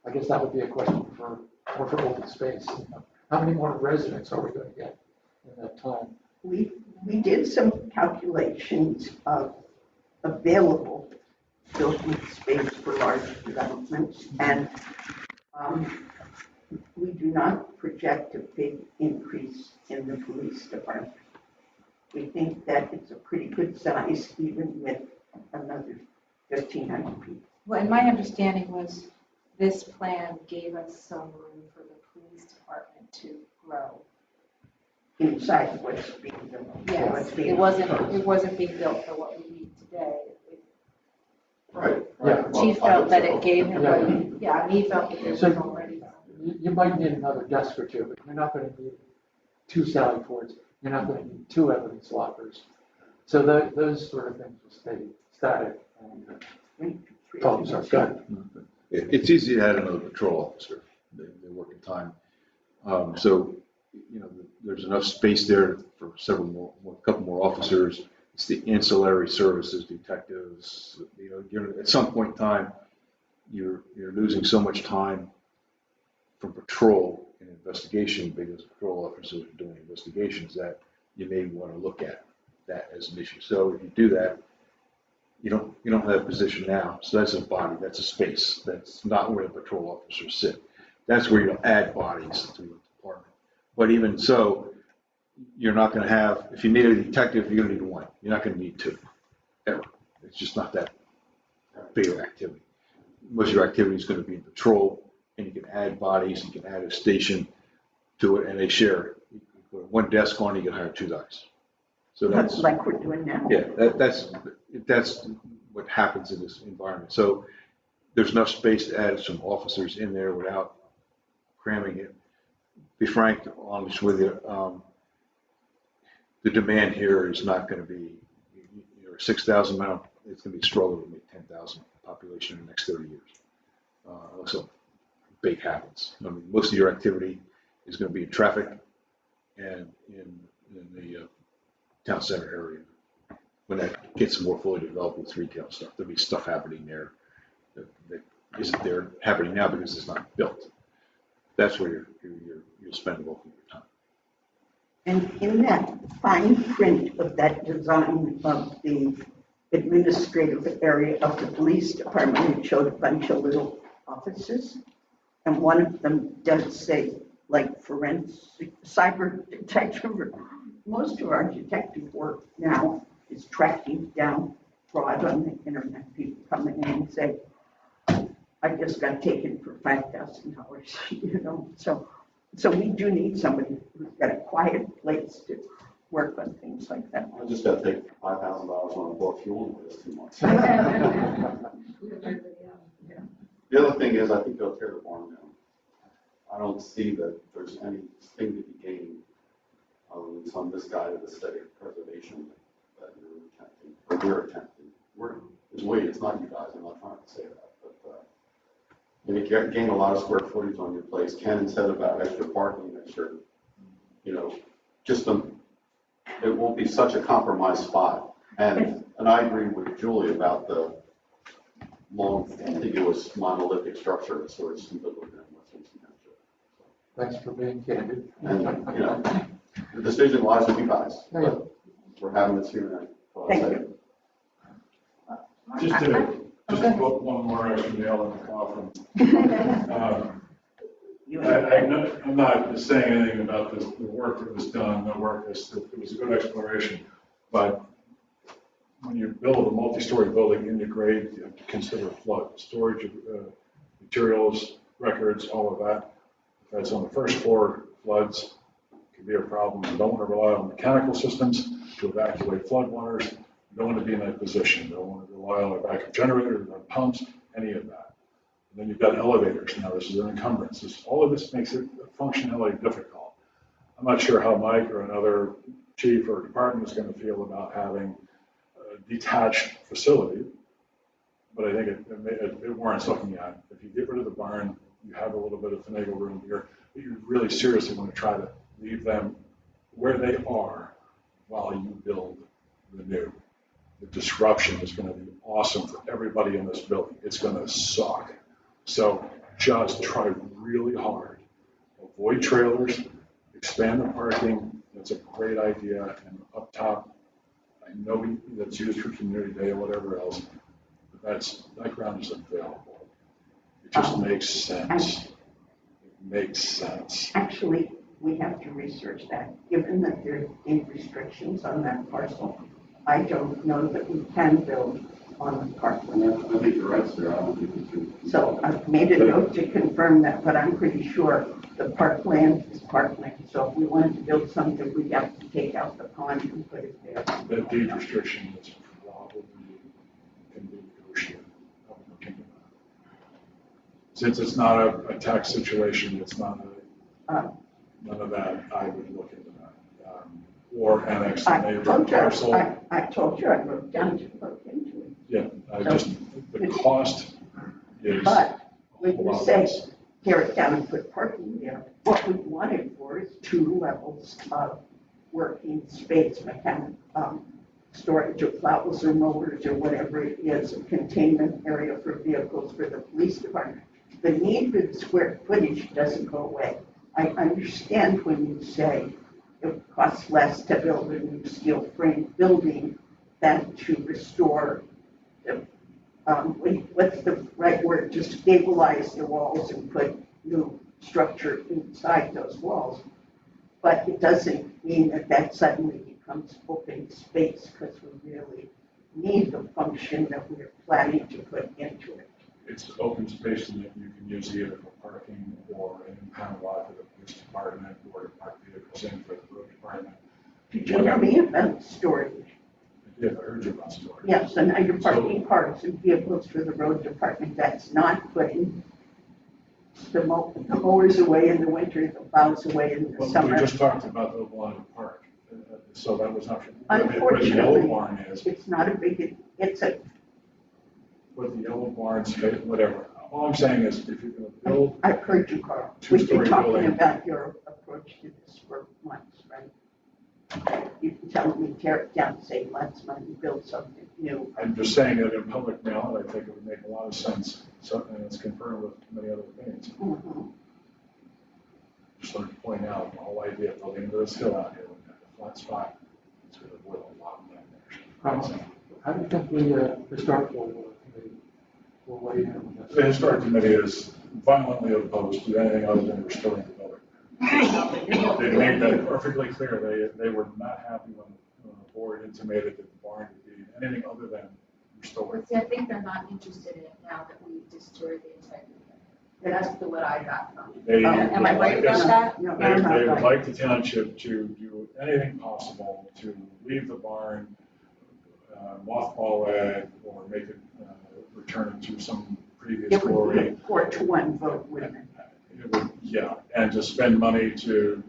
I guess that would be a question for, more for open space. You know. How many more residents are we going to get in that time? we did some calculations of available building space for large developments, and we do not project a big increase in the police department. We think that it's a pretty good size, even with another 1,500 people. Well, and my understanding was this plan gave us some room for the police department to grow. Inside what's being built. Yes, it wasn't being built for what we need today. Right. Yeah. Chief felt that it gave him, Yeah. and he felt that it was So- already. You might need another desk or two, but you're not going to need 2 sally ports. You're not going to need 2 evidence lockers. So those sort of things will stay static. Oh, sorry, go ahead. It's easy to add another patrol officer. They work in time. So, there's enough space there for a couple more officers. It's the ancillary services, detectives, at some point in time, you're losing so much time from patrol and investigation because patrol officers are doing investigations that you may want to look at that as an issue. So if you do that, you don't have that position now. So that's a body, that's a space. That's not where the patrol officers sit. That's where you'll add bodies to the department. But even so, you're not going to have, if you need a detective, you're going to need 1. You're not going to need 2, ever. It's just not that big of activity. Most of your activity is going to be in patrol, and you can add bodies, you can add a station to it, and they share. You put 1 desk on, you can hire 2 guys. So that's like we're doing now. Yeah, that's what happens in this environment. So there's enough space to add some officers in there without cramming it. Be frank, honest with you, the demand here is not going to be, 6,000 men, it's going to be a struggle to make 10,000 population in the next 30 years. Unless something big happens. I mean, most of your activity is going to be in traffic and in the town center area. When that gets more fully developed with retail stuff, there'll be stuff happening there that isn't there happening now because it's not built. That's where you'll spend the bulk of your time. And in that fine print of that design of the administrative area of the police department, it showed a bunch of little offices. And one of them does say, like, forensic cyber detective. Most of our detective work now is tracking down fraud on the internet. People coming in and say, I just got taken for $5,000, So we do need somebody who's got a quiet place to work on things like that. I just got to take $5,000 on a book fuel in the 2 months. The other thing is, I think they'll tear the barn down. I don't see that there's anything to be gained other than some misguided aesthetic preservation that you're attempting, or we're attempting. It's not you guys, I'm not trying to say that, but you gain a lot of square footage on your place. Ken said about extra parking, it won't be such a compromised spot. And I agree with Julie about the long, contiguous monolithic structure that's sort of stupid looking in West Winston Township. Thanks for being candid. And, the decision lies with you guys. But we're having this here tonight. Thank you. Just to put one more extra nail in the coffin. I'm not saying anything about the work that was done, it was a good exploration, but when you build a multi-story building in the grade, you have to consider flood, storage of materials, records, all of that. If that's on the first floor, floods can be a problem. You don't want to rely on mechanical systems to evacuate flood waters. You don't want to be in that position. You don't want to rely on a backup generator, on pumps, any of that. And then you've got elevators. Now this is an encumbrance. All of this makes it functionally difficult. I'm not sure how Mike or another chief or department is going to feel about having a detached facility, but I think it warrants looking at. If you get rid of the barn, you have a little bit of finagle room here, but you really seriously want to try to leave them where they are while you build the new. The disruption is going to be awesome for everybody in this building. It's going to suck. So just try really hard. Avoid trailers, expand the parking. That's a great idea. And up top, I know that's used for community day or whatever else, but that ground is available. It just makes sense. It makes sense. Actually, we have to research that. Given that there are deed restrictions on that parcel, I don't know that we can build on the parkland. I think you're right, sir. I don't think we can. So I've made a note to confirm that, but I'm pretty sure the parkland is parkland. So if we wanted to build something, we'd have to take out the pond and put it there. That deed restriction is probably can be negotiated. I'll look into that. Since it's not a tax situation, it's not none of that, I would look into that. Or annex the I neighboring told you, parcel. I told you I wrote down to look into it. Yeah, just, the cost is. But when a you lot say less. tear it down and put parking there, what we wanted for is 2 levels of working space, mechanic, storage of plows or mowers or whatever it is, a containment area for vehicles for the police department. The need for the square footage doesn't go away. I understand when you say it costs less to build a new steel frame building than to restore the what's the right word, to stabilize the walls and put new structure inside those walls. But it doesn't mean that that suddenly becomes open space, because we really need the function that we're planning to put into it. It's open space that you can use either for parking or an impound lot for the police department or to park vehicles in for the road department. Did you hear me about storage? Yeah, I heard you about storage. Yes, and now you're parking cars and vehicles for the road department. That's not putting the mowers away in the winter, the plows away in the Well, summer. we just talked about the Oblong Park, so that was not. Unfortunately, Where the yellow barn is, it's not a big, it's a, with the yellow barn, space, whatever. All I'm saying is, if you're gonna build, I've heard you, Carl. We've been Two-story talking building. about your approach to this for months, right? You've been telling me tear it down, save lots of money, build something new. I'm just saying that in public now, I think it would make a lot of sense, so, and it's confirmed with many other opinions. Mhm. Just like to point out, the whole idea of building into this hill out here, with that flat spot, it's gonna boil a lot of land there. How do you think the historical committee will weigh in on this? The historic committee is violently opposed to anything other than restoring the building. They made that perfectly clear. They were not happy when the board intimated that the barn would be anything other than restored. See, I think they're not interested in it now that we destroyed the integrity. That's what I got from it. They Am would I right like us- about that? No, They I'm not would right. like the township to do anything possible to leave the barn, mothball it, or make it, return it to some previous It would be glory. a 4-to-1 vote, wouldn't it? It would, yeah, and to spend money to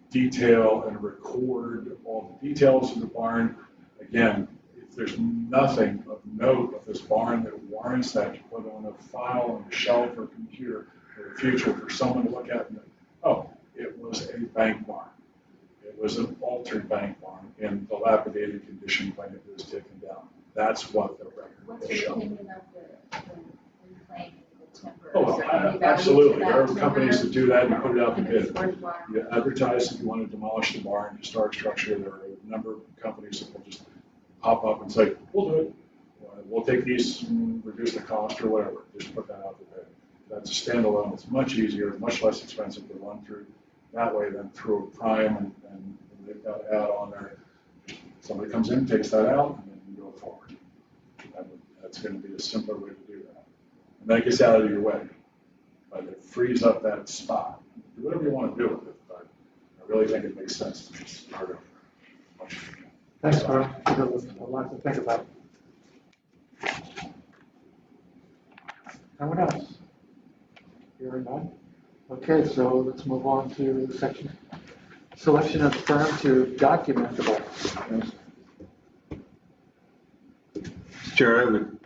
detail and record all the details of the barn. Again, if there's nothing of note of this barn that warrants that, to put on a file on a shelf or computer for the future for someone to look at and, oh, it was a bank barn. It was an altered bank barn in dilapidated condition when it was taken down. That's what the record What's will your show. opinion of the reclaiming the timber? Oh, Is there any value to absolutely. that There are timber? companies that do that and put it out to And it's bid. worthwhile. You advertise if you want to demolish the barn, historic structure, there are a number of companies that will just pop up and say, we'll do it. We'll take these, and reduce the cost or whatever, just put that out to bid. That's a standalone, it's much easier, much less expensive to run through that way than through a prime and they've got to add on there. Somebody comes in, takes that out, and then you go forward. That's going to be a simpler way to do that. And that gets out of your way, but it frees up that spot. Do whatever you want to do with it, but I really think it makes sense to just start over. Much. Thanks, Carl. A lot to think about. Anyone else? Hearing none? Okay, so let's move on to section, selection of firm to document the bylaws. Mr. Chair, I would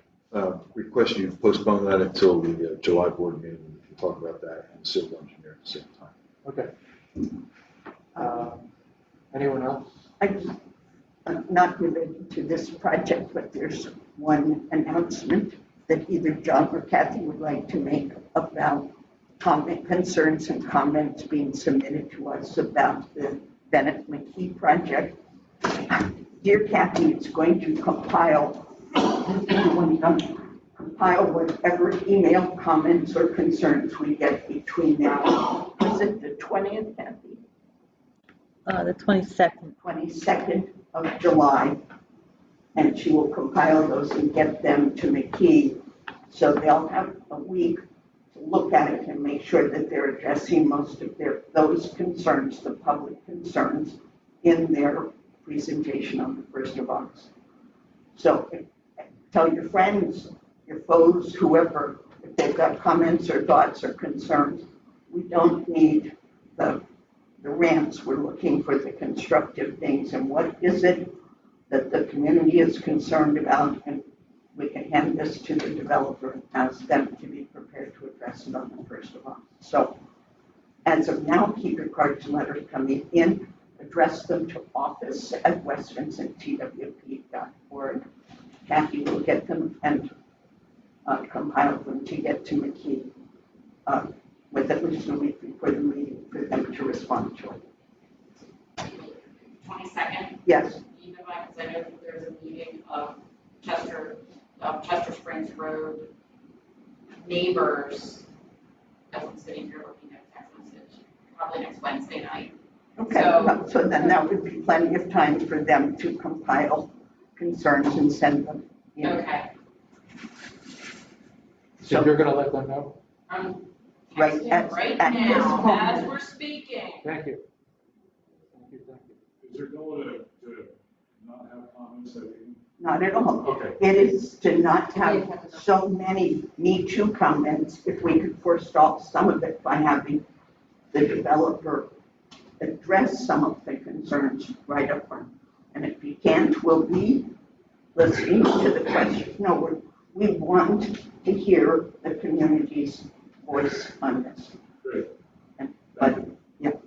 request you postpone that until the July board meeting. We'll talk about that and the civil engineer at the same time. Okay. Anyone else? I just, not related to this project, but there's one announcement that either John or Kathy would like to make about concerns and comments being submitted to us about the Bennett McKee project. Dear Kathy, it's going to compile whatever email comments or concerns we get between now. Is it the 20th, Kathy? The 22nd. 22nd of July and she will compile those and get them to McKee. So they'll have a week to look at it and make sure that they're addressing most of those concerns, the public concerns, in their presentation on the 1st of August. So tell your friends, your foes, whoever, if they've got comments or thoughts or concerns. We don't need the rants. We're looking for the constructive things. And what is it that the community is concerned about? And we can hand this to the developer and ask them to be prepared to address it on the 1st of August. So as of now, keep your cards and letters coming in. Address them to office@westvincentTWP.org. Kathy will get them and compile them to get to McKee with at least a week before the meeting for them to respond to it. 22nd? Yes. Even because I know that there's a meeting of Chester Springs Road neighbors, as I'm sitting here looking at text message, probably next Wednesday night. Okay, so then that would be plenty of time for them to compile concerns and send them. Okay. So you're going to let them know? I'm Right texting at right this now moment. as we're speaking. Thank you. Thank you, thank you. Is your goal to not have comments that evening? Not at all. Okay. It is to not have so many Me Too comments, if we could forestall some of it by having the developer address some of the concerns right up front. And if he can't, we'll be listening to the questions. No, we want to hear the community's voice on this. Great. But, yeah,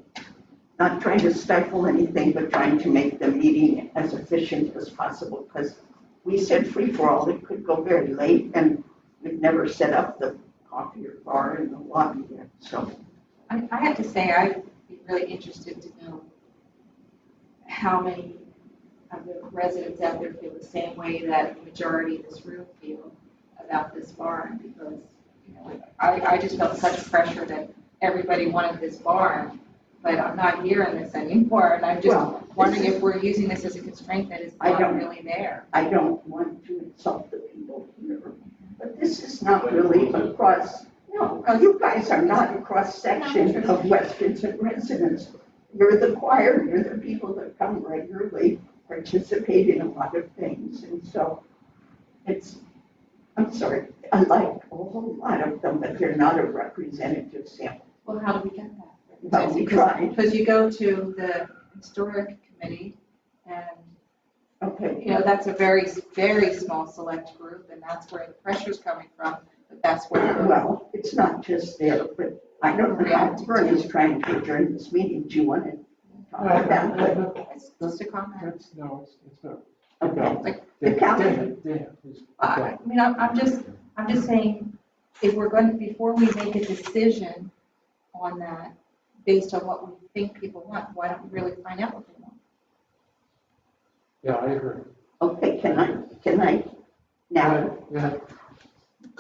not trying to stifle anything, but trying to make the meeting as efficient as possible, because we said free-for-all, it could go very late, and we've never set up the coffee or bar in the lobby yet, so. I have to say, I'd be really interested to know how many of the residents out there feel the same way that the majority of this room feel about this barn, because, you know, I just felt such pressure that everybody wanted this barn, but I'm not hearing this anymore, and I'm just wondering if we're using this as a constraint that is not really there. I don't want to insult the people here, but this is not really across, no, you guys are not a cross-section of West Vincent residents. You're the choir, you're the people that come regularly, participate in a lot of things, and so I'm sorry, I like a whole lot of them, but they're not a representative sample. Well, how do we get that? Well, we tried. Because you go to the historic committee, and Okay. you know, that's a very, very small select group, and that's where the pressure's coming from, but that's where. Well, it's not just there, but I don't know how Vern is trying to adjourn this meeting. Do you want to talk about it? It's just a comment. It's no. Okay. Like, The calendar. Dan, please. I mean, I'm just saying, if we're going to, before we make a decision on that, based on what we think people want, why don't we really find out what they want? Yeah, I agree. Okay, can I now? Yeah.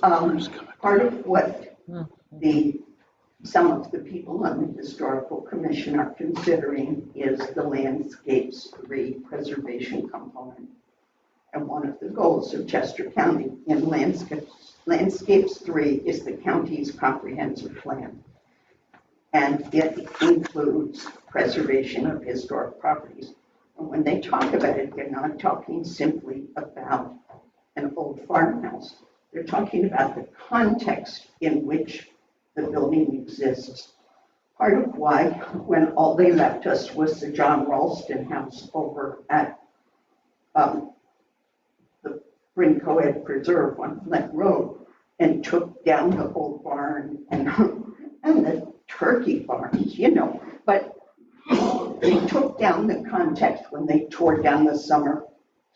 Part of what some of the people on the historical commission are considering is the Landscapes 3 preservation component. And one of the goals of Chester County in Landscapes 3 is the county's comprehensive plan. And it includes preservation of historic properties. And when they talk about it, they're not talking simply about an old farmhouse. They're talking about the context in which the building exists. Part of why, when all they left us was the John Ralston house over at the Bryn Coed Preserve on Flint Road, and took down the old barn and the turkey barns, you know, but they took down the context when they tore down the summer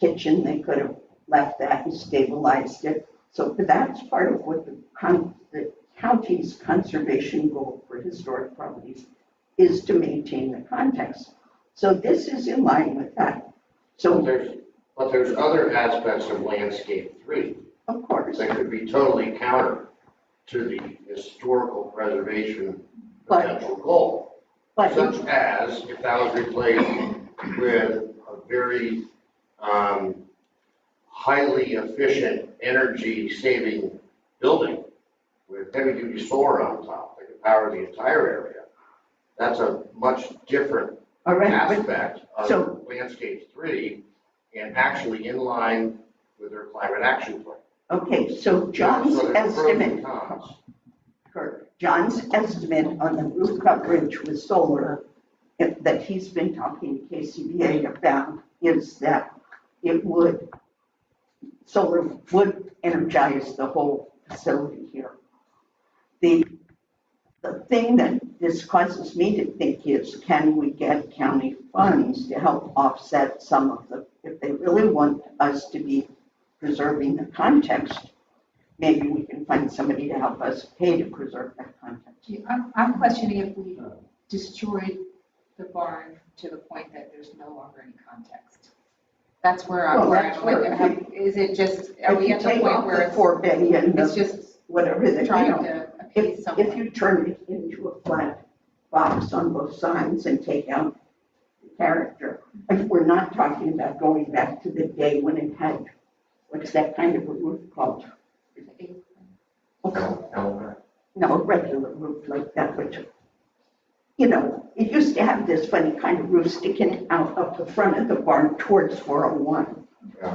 kitchen. They could have left that and stabilized it. So that's part of what the county's conservation goal for historic properties is, to maintain the context. So this is in line with that. So But there's other aspects of Landscape 3 of course, that could be totally counter to the historical preservation potential goal. but Such as if that was replaced with a very highly efficient, energy-saving building with heavy-duty solar on top that can power the entire area. That's a much different All right, aspect so- of Landscape 3 and actually in line with their climate action plan. okay, so John's So there's pros and estimate, cons. John's estimate on the roof coverage with solar that he's been talking to KCBA about is that solar would energize the whole facility here. The thing that this causes me to think is, can we get county funds to help offset some of if they really want us to be preserving the context, maybe we can find somebody to help us pay to preserve that context. I'm questioning if we destroyed the barn to the point that there's no longer any context. That's where I'm, is it just, are we at the point where it's 4 billion, it's just whatever the, trying to appease someone? if you turn it into a flat box on both sides and take out the character, if we're not talking about going back to the day when it had, what's that kind of a roof called? No, a regular roof like that, which, it used to have this funny kind of roof sticking out of the front of the barn towards 401.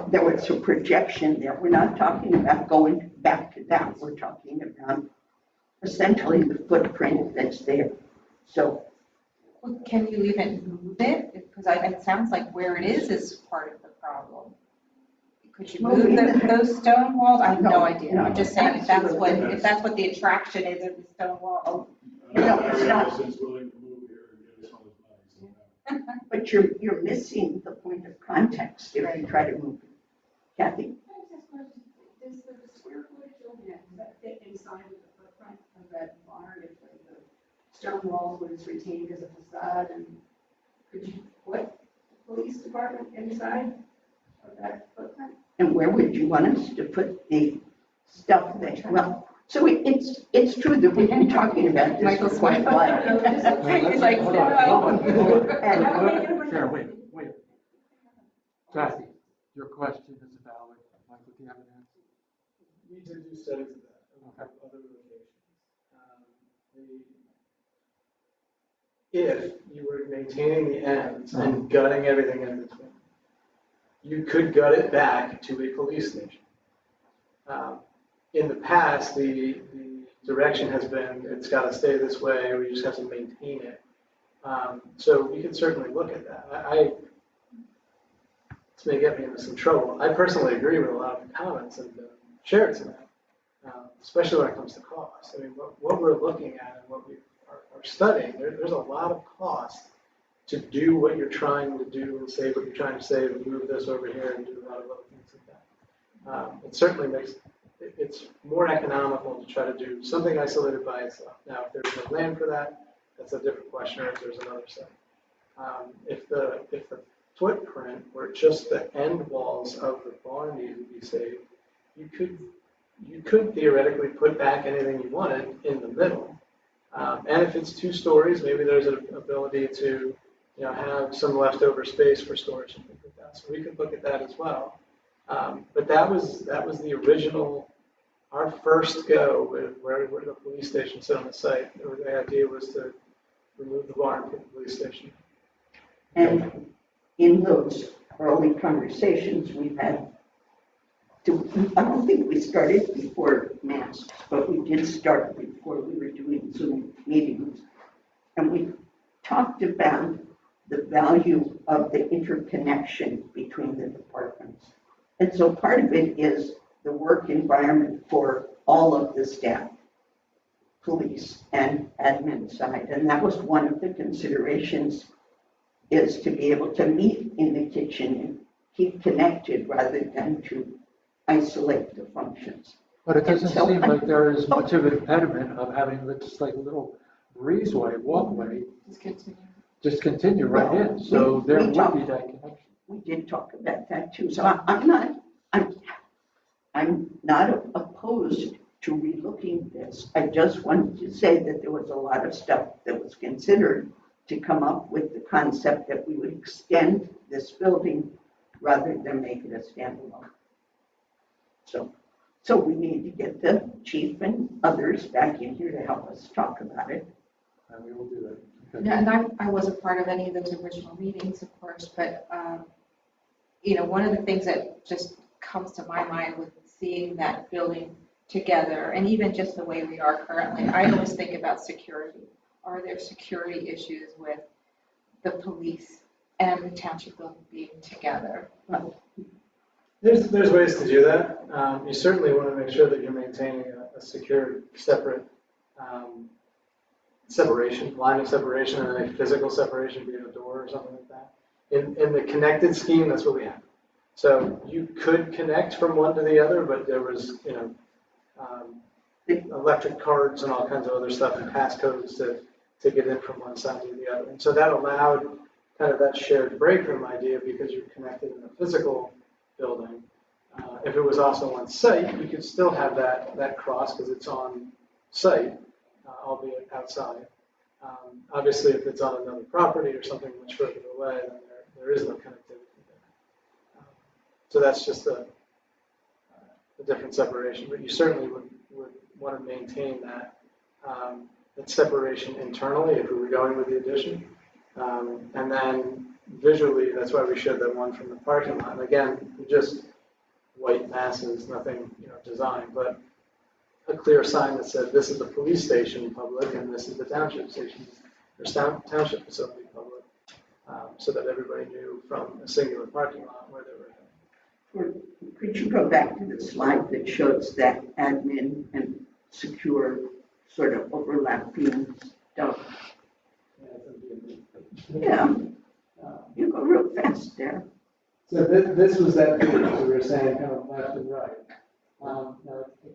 There was a projection there. We're not talking about going back to that. We're talking about essentially the footprint that's there. So, Well, can you even move it? Because it sounds like where it is part of the problem. Could you move those stone walls? I have no idea. No, I'm just saying, if that's what absolutely. the attraction is of the stone wall. it's not. Allison's willing to move here and give us all his money, so. But you're missing the point of context if you try to move it. Kathy? Does the square footage of that, does that fit inside of the footprint of that barn if the stone walls was retained as a facade? And could you put the police department inside of that footprint? And where would you want us to put the stuff that, well, so it's true that we've been talking about this for quite a while. It's like, Sarah, wait. Kathy, your question is valid. Michael, do you have an answer? We did do studies of that, of other locations. If you were maintaining the ends and gutting everything in between, you could gut it back to a police station. In the past, the direction has been, it's got to stay this way, we just have to maintain it. So we could certainly look at that. This may get me into some trouble. I personally agree with a lot of the comments and share it tonight, especially when it comes to cost. I mean, what we're looking at and what we are studying, there's a lot of cost to do what you're trying to do and say what you're trying to say and move this over here and do a lot of other things like that. It certainly makes it's more economical to try to do something isolated by itself. Now, if there's no land for that, that's a different question, or if there's another site. If the footprint were just the end walls of the barn needed to be saved, you could theoretically put back anything you wanted in the middle. And if it's 2 stories, maybe there's an ability to have some leftover space for storage and things like that. So we could look at that as well. But that was the original, our first go with where the police station sit on the site. The idea was to remove the barn from the police station. And in those early conversations we've had, I don't think we started before masks, but we did start before we were doing Zoom meetings. And we talked about the value of the interconnection between the departments. And so part of it is the work environment for all of the staff, police and admin side. And that was one of the considerations, is to be able to meet in the kitchen and keep connected rather than to isolate the functions. But it doesn't seem like there is much of an impediment of having just like a little breezeway, walkway, just continue right in. So there would be that connection. We did talk about that too. So I'm not opposed to relooking this. I just wanted to say that there was a lot of stuff that was considered to come up with the concept that we would extend this building rather than make it a standalone. So we need to get the chief and others back in here to help us talk about it. And we will do that. Yeah, and I wasn't part of any of those original meetings, of course, but, one of the things that just comes to my mind with seeing that building together, and even just the way we are currently, I always think about security. Are there security issues with the police and the township building being together? There's ways to do that. You certainly want to make sure that you're maintaining a secure, separate separation, line of separation, and a physical separation, be it a door or something like that. In the connected scheme, that's what we have. So you could connect from one to the other, but there was, electric cards and all kinds of other stuff and passcodes to get in from one side to the other. And so that allowed kind of that shared break room idea because you're connected in a physical building. If it was also on site, you could still have that cross because it's on site, albeit outside. Obviously, if it's on another property or something much further away, then there is no connectivity there. So that's just a different separation, but you certainly would want to maintain that separation internally if we were going with the addition. And then visually, that's why we showed that one from the parking lot. And again, just white masses, nothing designed, but a clear sign that said this is the police station public and this is the township station or township facility public, so that everybody knew from a singular parking lot where they were heading. Could you go back to the slide that shows that admin and secure sort of overlapping stuff? Yeah, you go real fast there. So this was that page, so we were saying kind of left and right. Now,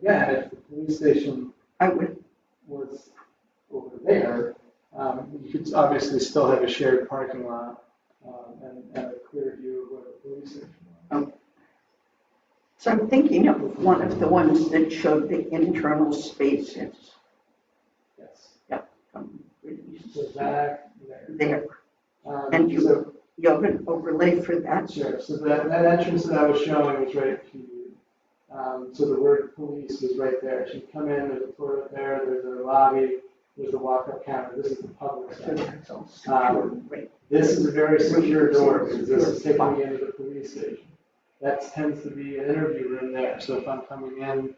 again, if the police station was over there, you could obviously still have a shared parking lot and a clear view of where the police station was. So I'm thinking of one of the ones that showed the internal spaces. Yes. Yep. So back There. And you have an overlay for that? Sure. So that entrance that I was showing was right here. So the word police was right there. So you come in, there's a toilet there, there's a lobby, there's a walk-up counter. This is the public side. This is a very secure door because this is taking me into the police station. That tends to be an interview room there. So if I'm coming in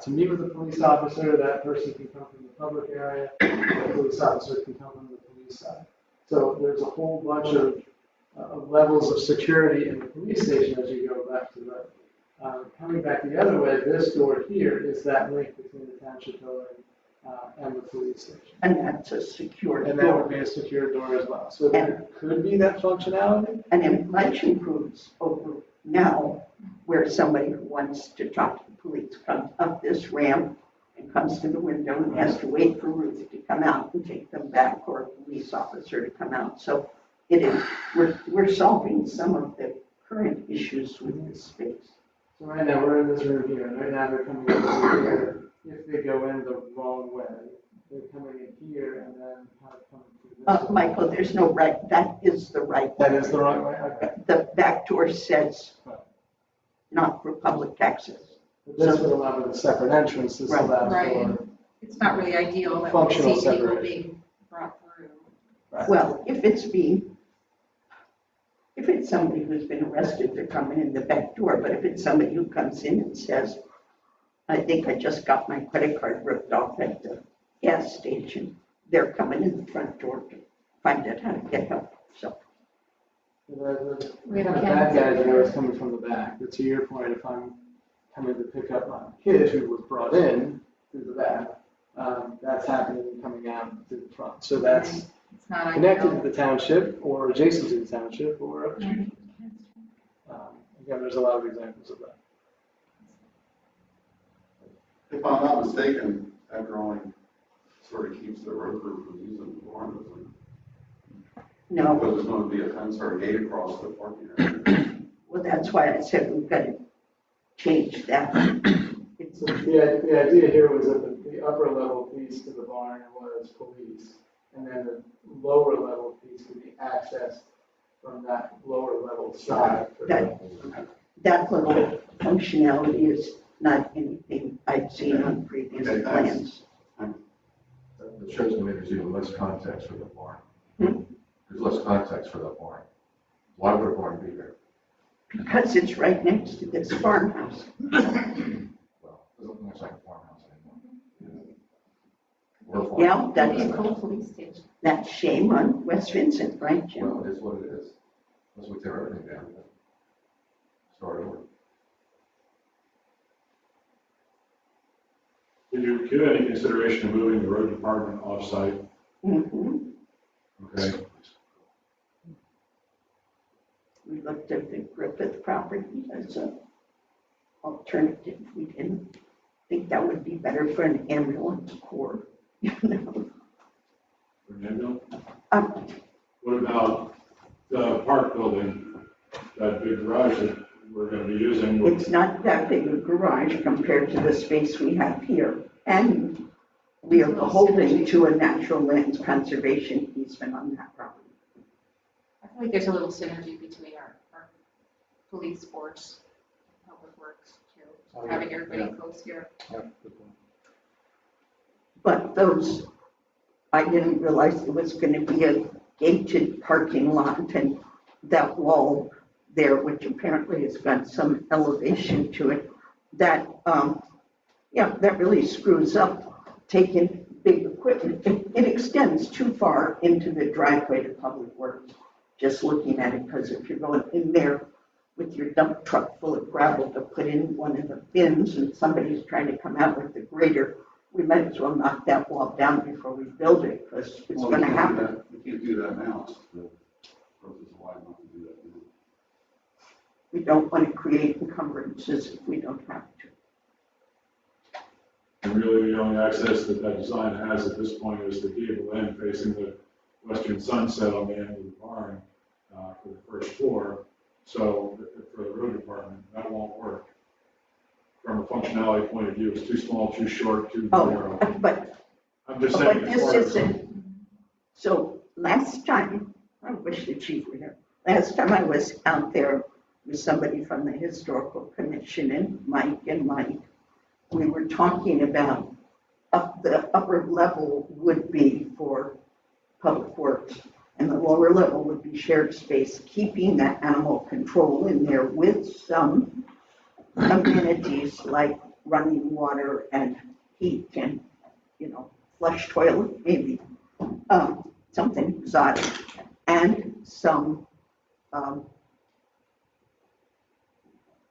to meet with a police officer, that person can come from the public area, the police officer can come from the police side. So there's a whole bunch of levels of security in the police station as you go left to right. Coming back the other way, this door here is that link between the township building and the police station. And that's a secure door. And that would be a secure door as well. So there could be that functionality. And it much improves over now where somebody who wants to talk to the police comes up this ramp and comes to the window and has to wait for Ruth to come out and take them back or a police officer to come out. So it is, we're solving some of the current issues with this space. So right now we're in this room here, and right now they're coming in here. If they go in the wrong way, they're coming in here and then kind of coming through this way. Michael, there's no right, that is the right way. That is the right way? Okay. The back door says not for public access. But this would allow with a separate entrance, this allows Right. for. It's not really ideal that we Functional see people separation. being brought through. Well, if it's somebody who's been arrested, they're coming in the back door, but if it's somebody who comes in and says, I think I just got my credit card ripped off at the gas station, they're coming in the front door to find out how to get help, so. The We kind have of bad cameras guys are always coming from the back. But to your point, if I'm coming to pick up my kid who was brought in through the back, that's happening coming out through the front. So that's It's not connected ideal. to the township or adjacent to the township or up the street. Again, there's a lot of examples of that. If I'm not mistaken, that drawing sort of keeps the road crew from using the barn, doesn't it? No, Because there's going to be a fence or a gate across the parking area. well, that's why I said we've got to change that. So the idea here was that the upper level piece to the barn was police, and then the lower level piece could be accessed from that lower level side. that little functionality is not anything I've seen on previous Okay, plans. It shows to me there's even less context for the barn. Hmm? There's less context for the barn. Why would a barn be there? Because it's right next to this farmhouse. Well, it doesn't look like a farmhouse anymore. Or a farm. Yeah, that's, Vehicle police station. that's shame on West Vincent, right, Jim? Well, it is what it is. Unless we tear everything down, then start over. Did you give any consideration of moving the road department off-site? Mhm. Okay, We looked at the Griffith property as an alternative. We didn't think that would be better for an ambulance corps, you know? for an ambulance? Um, What about the park building, that big garage that we're gonna be using? It's not that big a garage compared to the space we have here. And we are beholden to a natural lands conservation easement on that property. I feel like there's a little synergy between our police force, public works, too, Oh, yeah. having everybody close here. Yeah, good point. But those, I didn't realize it was going to be a gated parking lot, and that wall there, which apparently has got some elevation to it, that, yeah, that really screws up taking big equipment. It extends too far into the driveway to Public Works, just looking at it, because if you're going in there with your dump truck full of gravel to put in one of the bins and somebody's trying to come out with the grader, we might as well knock that wall down before we build it, because it's Well, going to we can't do happen. that. We can't do that now. It's the purpose of why not to do that now. We don't want to create encumbrances if we don't have to. And really, the only access that that design has at this point is the gable end facing the western sunset on the end of the barn for the first floor. So for the road department, that won't work. From a functionality point of view, it's too small, too short, too narrow. Oh, but I'm just saying. as this far as- isn't, so last time, I wish the chief were here. Last time I was out there with somebody from the historical commission and Mike, we were talking about the upper level would be for public works and the lower level would be shared space, keeping that animal control in there with some amenities like running water and heat and, you know, flush toilet, maybe, something exotic, and some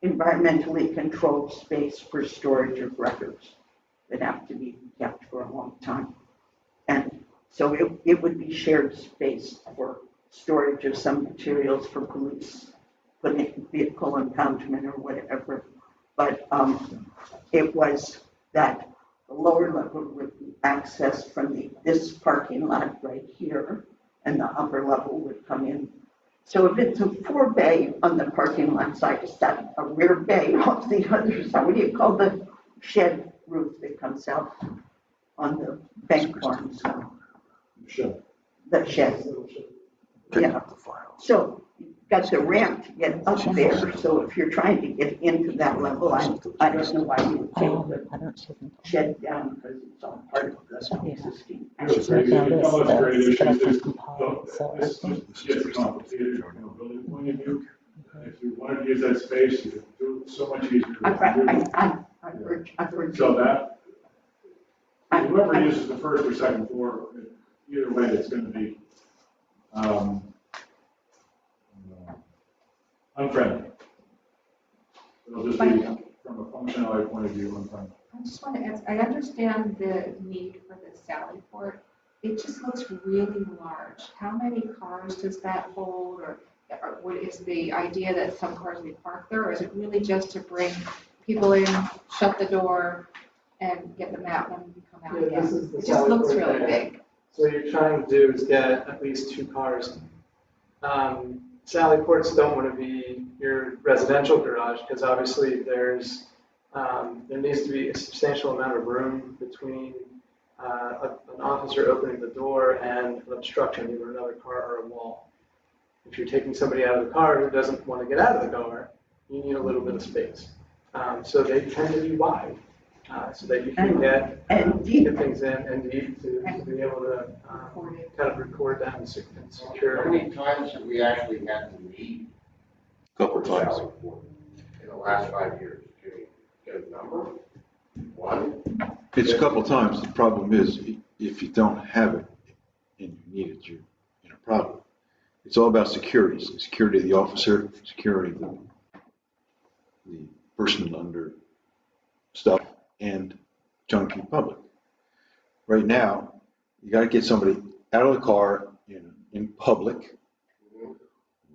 environmentally controlled space for storage of records that have to be kept for a long time. And so it would be shared space for storage of some materials for police, putting vehicle impoundment or whatever. But it was that the lower level would be accessed from this parking lot right here, and the upper level would come in. So if it's a 4 bay on the parking lot side, is that a rear bay off the other side? What do you call the shed roof that comes out on the bank barns? Sure. The shed. Yeah. So you've got the ramp to get up there. So if you're trying to get into that level, I don't know why you would take the shed down because it's all part of the existing. It's great issues. This gets complicated from a building point of view. If you wanted to use that space, you could do it so much easier. I've heard. So that, whoever uses the first or second floor, either way, it's going to be unfriendly. It'll just be, from a functionality point of view, unfriendly. I just want to ask, I understand the need for the Sally Port. It just looks really large. How many cars does that hold? Or what is the idea that some cars be parked there? Or is it really just to bring people in, shut the door, and get them out when you come out Yeah, this again? is the It just Sally looks Port really there. big. So what you're trying to do is get at least 2 cars. Sally ports don't want to be your residential garage because obviously there needs to be a substantial amount of room between an officer opening the door and an obstruction, either another car or a wall. If you're taking somebody out of the car who doesn't want to get out of the car, you need a little bit of space. So they tend to be wide, so that you can get things in and deep to be able to kind of record that and secure. How many times have we actually had the need? Couple times. Sally Port in the last 5 years? Can you get a number? One? It's a couple times. The problem is, if you don't have it and you need it, you're in a problem. It's all about security. Security of the officer, security of the person under stuff, and junkie public. Right now, you gotta get somebody out of the car in public,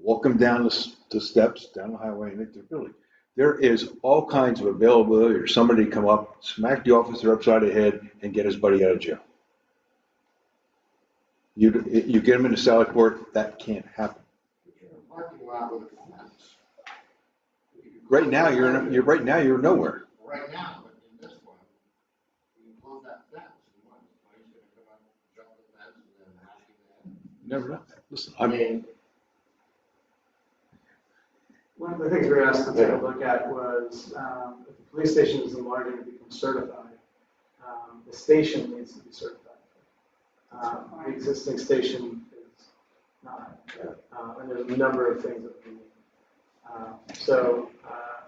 walk them down the steps, down the highway, and into their building. There is all kinds of availability, or somebody come up, smack the officer upside the head, and get his buddy out of jail. You get him into Sally Port, that can't happen. Parking lot with a fence. Right now, you're nowhere. Right now, but in this one, you can close that fence. You want somebody's gonna come up, jump the fence, and then hack you in. Never know. Listen, I mean, One of the things we were asked to take a look at was, if the police station is enlarging to become certified, the station needs to be certified. The existing station is not, and there's a number of things that we need. So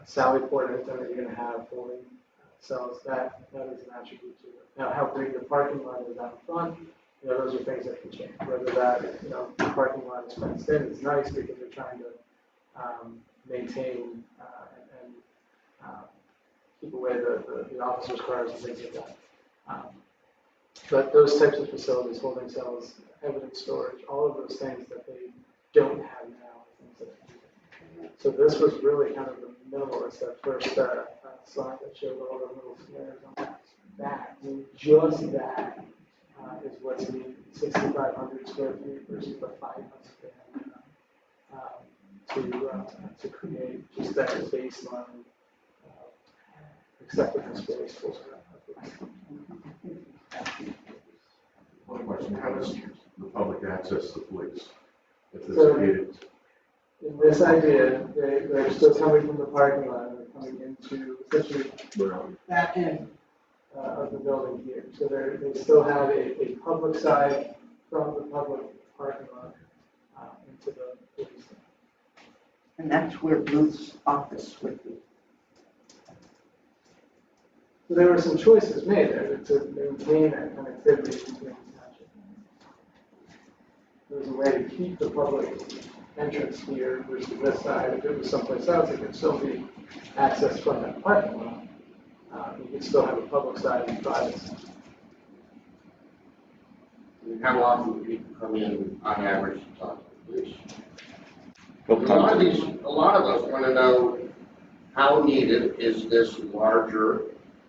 Sally Port, anytime that you're going to have polling cells, that is an attribute to it. Now, how big the parking lot is out front, those are things that can change. Whether that, the parking lot is fenced in is nice because they're trying to maintain and keep away the officers' cars and things like that. But those types of facilities, holding cells, evidence storage, all of those things that they don't have now. Things that they do. So this was really kind of the minimalist, that first slide that showed all the little squares on that. I mean, just that is what's needed, 6,500 square feet versus the 500 to create just that baseline acceptable space for One question, how does the public access the police? If this So- is needed? In this idea, they're still coming from the parking lot, and they're coming into essentially that end of the building here. So they still have a public side from the public parking lot into the police. And that's where Ruth's office would be. So there were some choices made there to maintain that connectivity between the township. There was a way to keep the public entrance here versus this side. If it was someplace else, it could still be accessed from that parking lot. You could still have a public side and private side. how often do people come in on average to talk to the police? A couple lot of times. a lot of us want to know how needed is this larger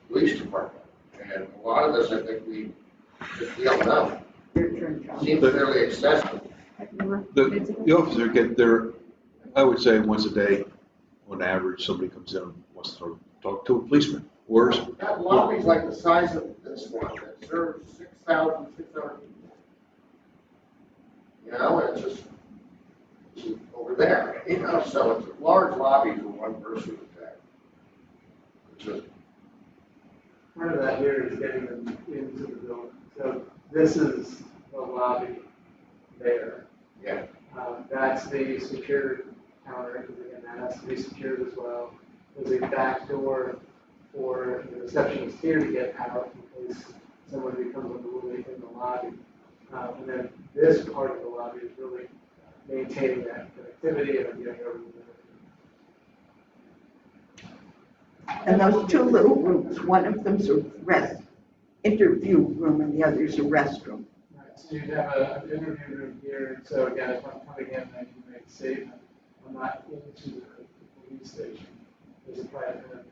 police department? And a lot of us, I think we don't know. Your turn, John. Seems fairly excessive. The officer get there, I would say once a day, on average, somebody comes in and wants to talk to a policeman. Where's, That lobby's like the size of this one, that serves 6,600 people. And it's just over there, so it's a large lobby for one person to take. It's just, Part of that here is getting them into the building. So this is the lobby there. yeah. That's the secured counter, because again, that has to be secured as well. There's a back door for the receptionist here to get out in case someone becomes unruly in the lobby. And then this part of the lobby is really maintaining that connectivity and getting over the And those two little rooms, one of them's a interview room and the other's a restroom. Right, so you'd have an interview room here, so again, if I'm coming in, I can make a statement, I'm not into the police station, there's a private interview.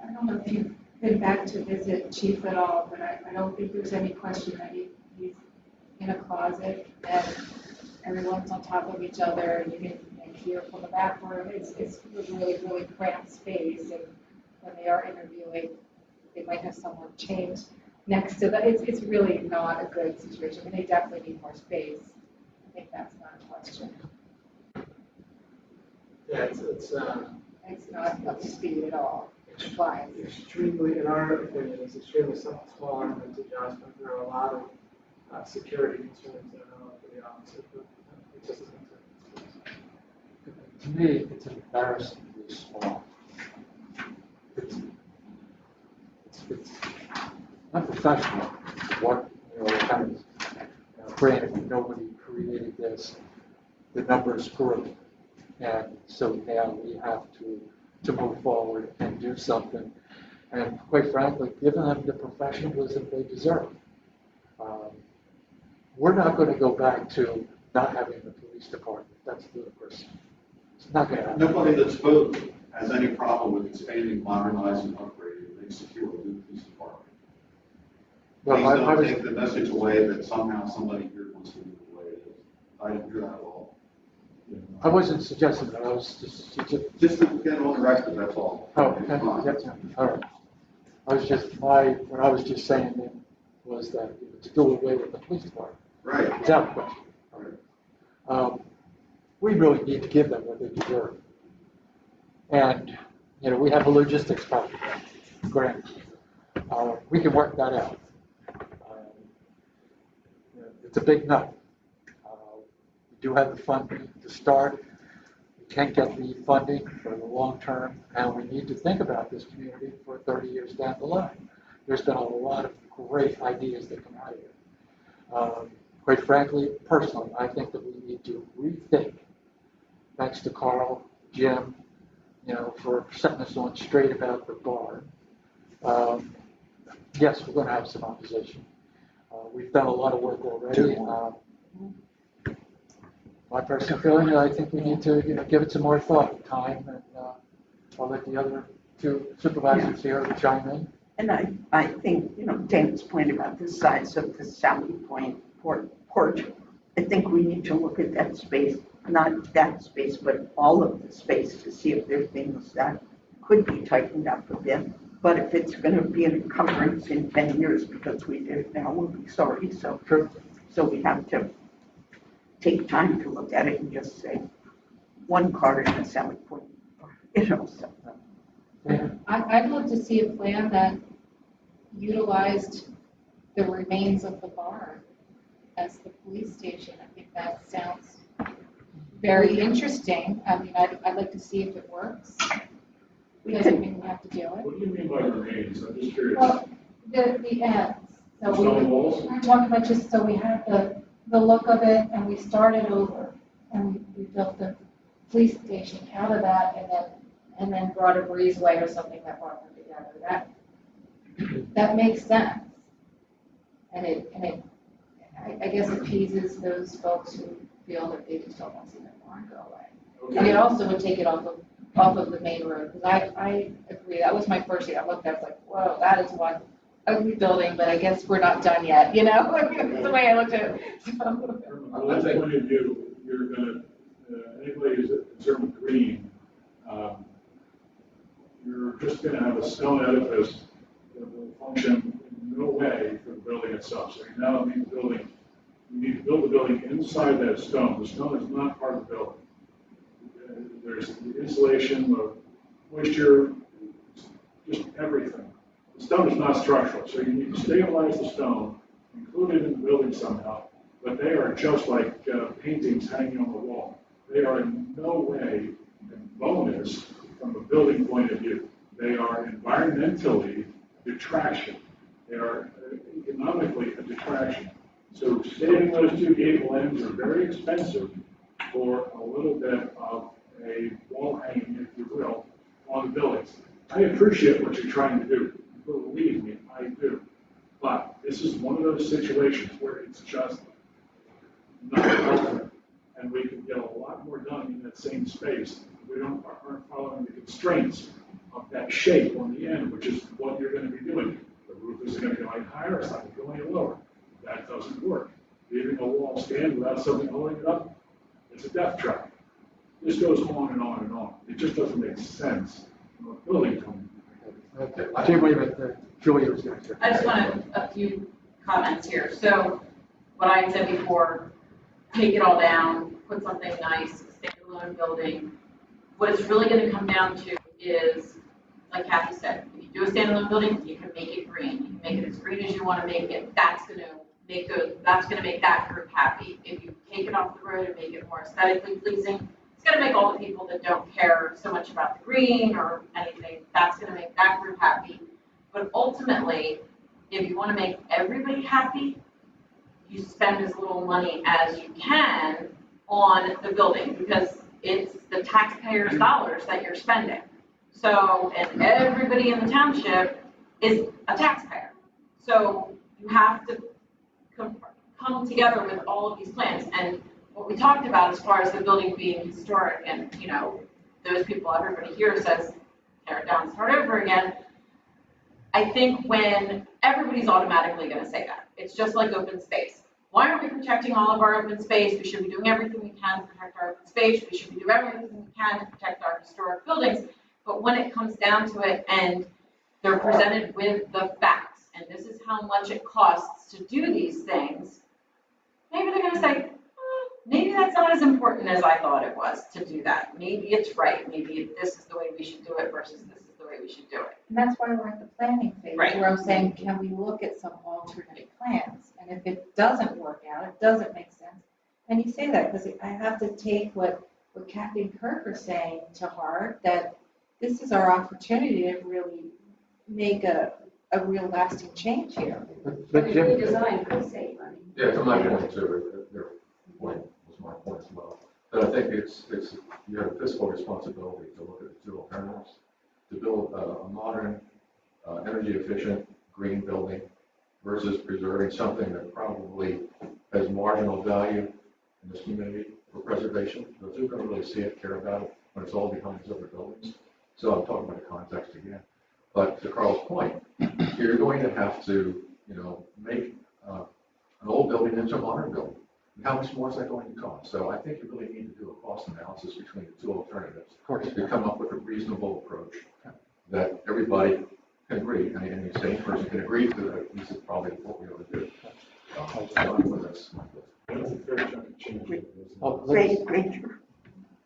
I don't know if you've been back to visit Chief at all, but I don't think there's any question that he's in a closet and everyone's on top of each other and you can hear from the back room. It's a really, really cramped space, and when they are interviewing, they might have someone change next to the, it's really not a good situation. I mean, they definitely need more space. I think that's not a question. Yeah, It's not up to speed at all. It applies. extremely, in our opinion, it's extremely small element adjustment. There are a lot of security concerns that are for the officer, but it just isn't. To me, it's embarrassingly small. It's unprofessional. What, kind of, granted, nobody created this. The numbers grew. And so now we have to move forward and do something. And quite frankly, give them the professionalism they deserve. We're not going to go back to not having the police department. That's ludicrous. It's not going to happen. Nobody that's voted has any problem with expanding, modernizing, upgrading, and secure the new police department. Well, Please I don't was, take the message away that somehow somebody here wants to move it the way it is. I didn't hear that at all. I wasn't suggesting that. I was Just to get on the record, that's all. Oh, okay, that's, all right. I was just, what I was just saying then was that to do away with the police department. Right. Without question. We really need to give them what they deserve. And, we have a logistics problem, granted. We can work that out. It's a big nut. We do have the funding to start. We can't get the funding for the long term, and we need to think about this community for 30 years down the line. There's been a lot of great ideas that come out of it. Quite frankly, personally, I think that we need to rethink, thanks to Carl, Jim, for setting us on straight about the barn. Yes, we're going to have some opposition. We've done a lot of work already. My personal feeling is I think we need to give it some more thought, time, and I'll let the other two supervisors here chime in. And I think, Dan's point about the size of the Sally Point porch, I think we need to look at that space, not that space, but all of the space to see if there are things that could be tightened up a bit. But if it's going to be an encumbrance in 10 years because we did it now, we'll be sorry. So we have to take time to look at it and just say one car in the Sally Point, so. I'd love to see a plan that utilized the remains of the barn as the police station. I think that sounds very interesting. I mean, I'd like to see if it works. Doesn't mean we have to do it. What do you mean by remains? I'm just curious. Well, the ends. So Stone walls? we're talking about just, so we have the look of it and we started over and we built the police station out of that and then brought a breezeway or something that brought them together. That makes sense. And I guess appeases those folks who feel that they just don't want to see their barn go away. Okay. And it also would take it off of the main road, because I agree, that was my first thing, I looked at, it, like, whoa, that is one ugly building, but I guess we're not done yet, That's the way I looked at it. From a building point of view, you're gonna, anybody who's concerned with green, you're just gonna have a stone edifice that will function in no way for the building itself. So you now need you need to build the building inside that stone. The stone is not part of the building. There's the insulation, the moisture, just everything. The stone is not structural, so you need to stabilize the stone, include it in the building somehow, but they are just like paintings hanging on the wall. They are in no way a bonus from a building point of view. They are environmentally a detraction. They are economically a detraction. So saving those two gable ends are very expensive for a little bit of a wall hanging, if you will, on the buildings. I appreciate what you're trying to do. Believe me, I do. But this is one of those situations where it's just not relevant. And we can get a lot more done in that same space. We aren't following the constraints of that shape on the end, which is what you're going to be doing. The roof isn't going to go any higher, it's not going to go any lower. That doesn't work. Leaving a wall stand without something holding it up, it's a death trap. This goes on and on and on. It just doesn't make sense from a building point Jim, wait a minute, Julia was going to say. I just wanted a few comments here. So what I had said before, take it all down, put something nice, a standalone building. What it's really gonna come down to is, like Kathy said, if you do a standalone building, you can make it green. You can make it as green as you wanna make it. That's gonna make that group happy. If you take it off the road and make it more aesthetically pleasing, it's gonna make all the people that don't care so much about the green or anything, that's gonna make that group happy. But ultimately, if you wanna make everybody happy, you spend as little money as you can on the building, because it's the taxpayers' dollars that you're spending. So, and everybody in the township is a taxpayer. So you have to come together with all of these plans. And what we talked about as far as the building being historic, and, you know, those people, everybody here says, tear it down, start over again. I think when everybody's automatically gonna say that, it's just like open space. Why aren't we protecting all of our open space? We should be doing everything we can to protect our open space. We should be doing everything we can to protect our historic buildings. But when it comes down to it and they're presented with the facts, and this is how much it costs to do these things, maybe they're gonna say, maybe that's not as important as I thought it was to do that. Maybe it's right. Maybe this is the way we should do it versus this is the way we should do it. And that's why we're at the planning phase, Right. where I'm saying, can we look at some alternate plans? And if it doesn't work out, it doesn't make sense, and you say that, because I have to take what Kathy and Kirk are saying to heart, that this is our opportunity to really make a real lasting change here. But Jim, Redesign could save money. Yeah, to my point too, their point was my point as well. But I think it's, you have a fiscal responsibility to look at the two alternatives, to build a modern, energy efficient green building versus preserving something that probably has marginal value in this community for preservation. Those who don't really see it, care about it, when it's all behind these other buildings. So I'm talking about the context again. But to Carl's point, you're going to have to, you know, make an old building into a modern building. And how much more is that going to cost? So I think you really need to do a cost analysis between the two alternatives. Of course, to come up with a reasonable approach that everybody can agree, and any sane person can agree to that. This is probably what we ought to do. For this. That's a fair chunk of change. oh, Great, great.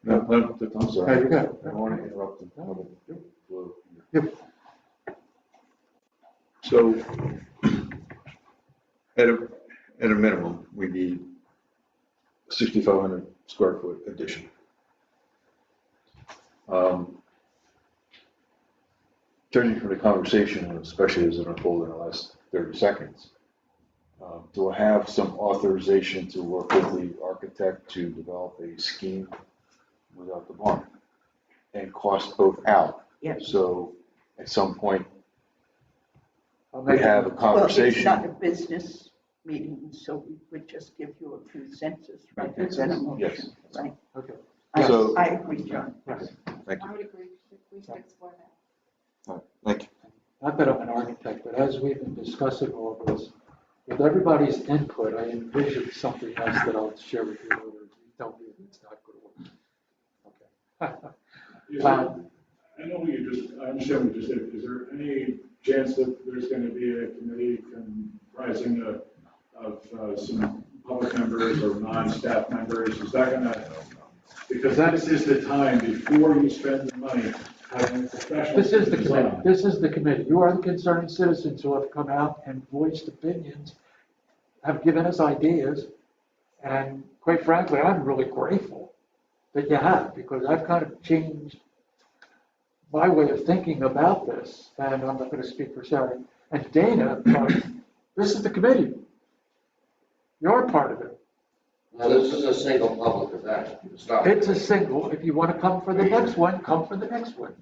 No, I'm sorry. No, you're good. I don't want to interrupt the flow. Yep. So, at a minimum, we need 6,500 square foot addition. Judging from the conversation, especially as it unfolded in the last 30 seconds, do I have some authorization to work with the architect to develop a scheme without the barn and cost both out? Yes. So at some point, I'll we make have a Well, it's conversation. not a business meeting, so we would just give you a consensus rather than a motion. Yes. Right? Okay. So- I agree, John. Right. Thank you. I would agree, we should explore that. All right, thank you. Not that I'm an architect, but as we've been discussing all of this, with everybody's input, I envision something else that I'll share with you later. You tell me if it's not going to work. Is there- I know I understand what you just did. Is there any chance that there's going to be a committee comprising of some public members or non-staff members? Is that going to, because that is the time before you spend the money having professionals. This is the design. committee. This is the committee. You are the concerned citizens who have come out and voiced opinions, have given us ideas, and quite frankly, I'm really grateful that you have, because I've kind of changed my way of thinking about this, and I'm not going to speak for Sarah and Dana, but this is the committee. You're part of it. Now, this is a single public event. It's not. It's a single. If you want to come for the next one, come for the next one.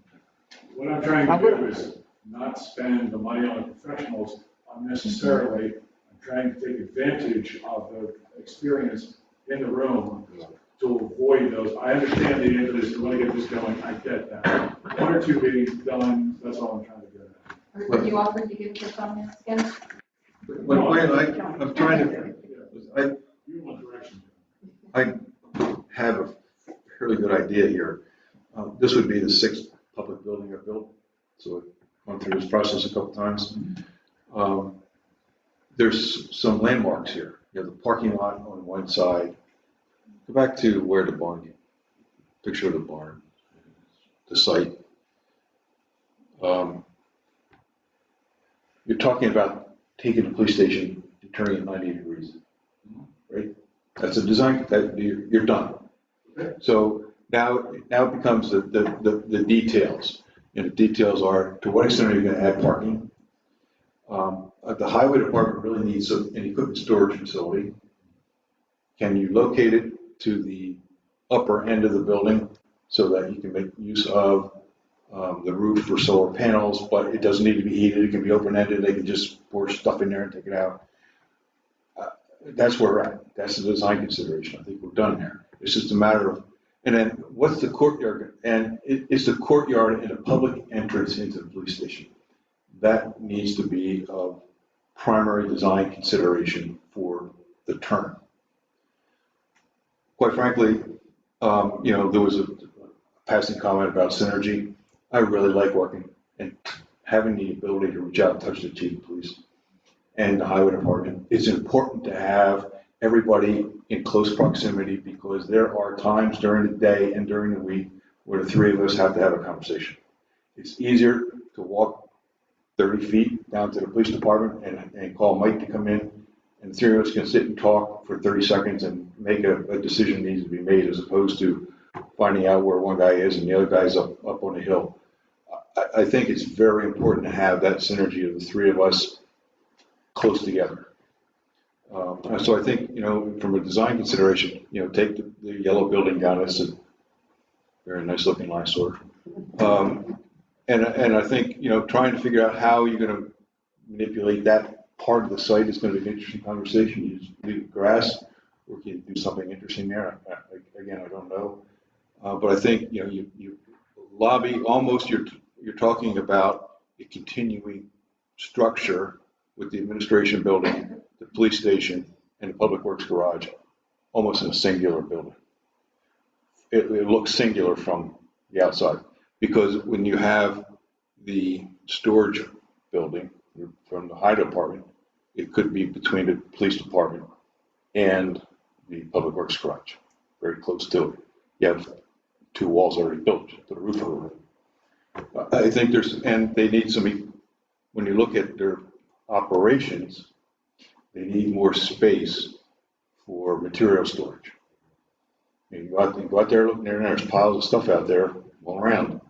What I'm trying to do is not spend the money on the professionals unnecessarily. I'm trying to take advantage of the experience in the room to avoid those. I understand the impetus to want to get this going. I get that. One or two meetings done, that's all I'm trying to get at. Or you offered to give us on this again? I'm trying to, You want direction. I have a fairly good idea here. This would be the sixth public building I've built, so gone through this process a couple times. There's some landmarks here. You have the parking lot on one side. Go back to where the barn, picture of the barn, the site. You're talking about taking the police station and turning it 90 degrees, right? That's a design, that you're done. So now it becomes the details. And the details are, to what extent are you going to add parking? The highway department really needs an equipment storage facility. Can you locate it to the upper end of the building so that you can make use of the roof for solar panels, but it doesn't need to be heated, it can be open-ended, they can just pour stuff in there and take it out. That's where we're at. That's the design consideration. I think we're done there. It's just a matter of, and then what's the courtyard? And it's the courtyard and a public entrance into the police station. That needs to be of primary design consideration for the turn. Quite frankly, there was a passing comment about synergy. I really like working and having the ability to reach out and touch the chief of police and the highway department. It's important to have everybody in close proximity because there are times during the day and during the week where the three of us have to have a conversation. It's easier to walk 30 feet down to the police department and call Mike to come in, and the three of us can sit and talk for 30 seconds and make a decision needs to be made, as opposed to finding out where one guy is and the other guy's up on the hill. I think it's very important to have that synergy of the three of us close together. So I think, from a design consideration, take the yellow building down. It's a very nice looking eyesore. And I think, trying to figure out how you're going to manipulate that part of the site is going to be an interesting conversation. You just leave it grass, or can you do something interesting there? Again, I don't know. But I think, you lobby almost, you're talking about a continuing structure with the administration building, the police station, and the public works garage, almost in a singular building. It looks singular from the outside, because when you have the storage building from the highway department, it could be between the police department and the public works garage, very close to it. You have two walls already built, put a roof over it. I think and they need when you look at their operations, they need more space for material storage. You go out there, look, there's piles of stuff out there all around.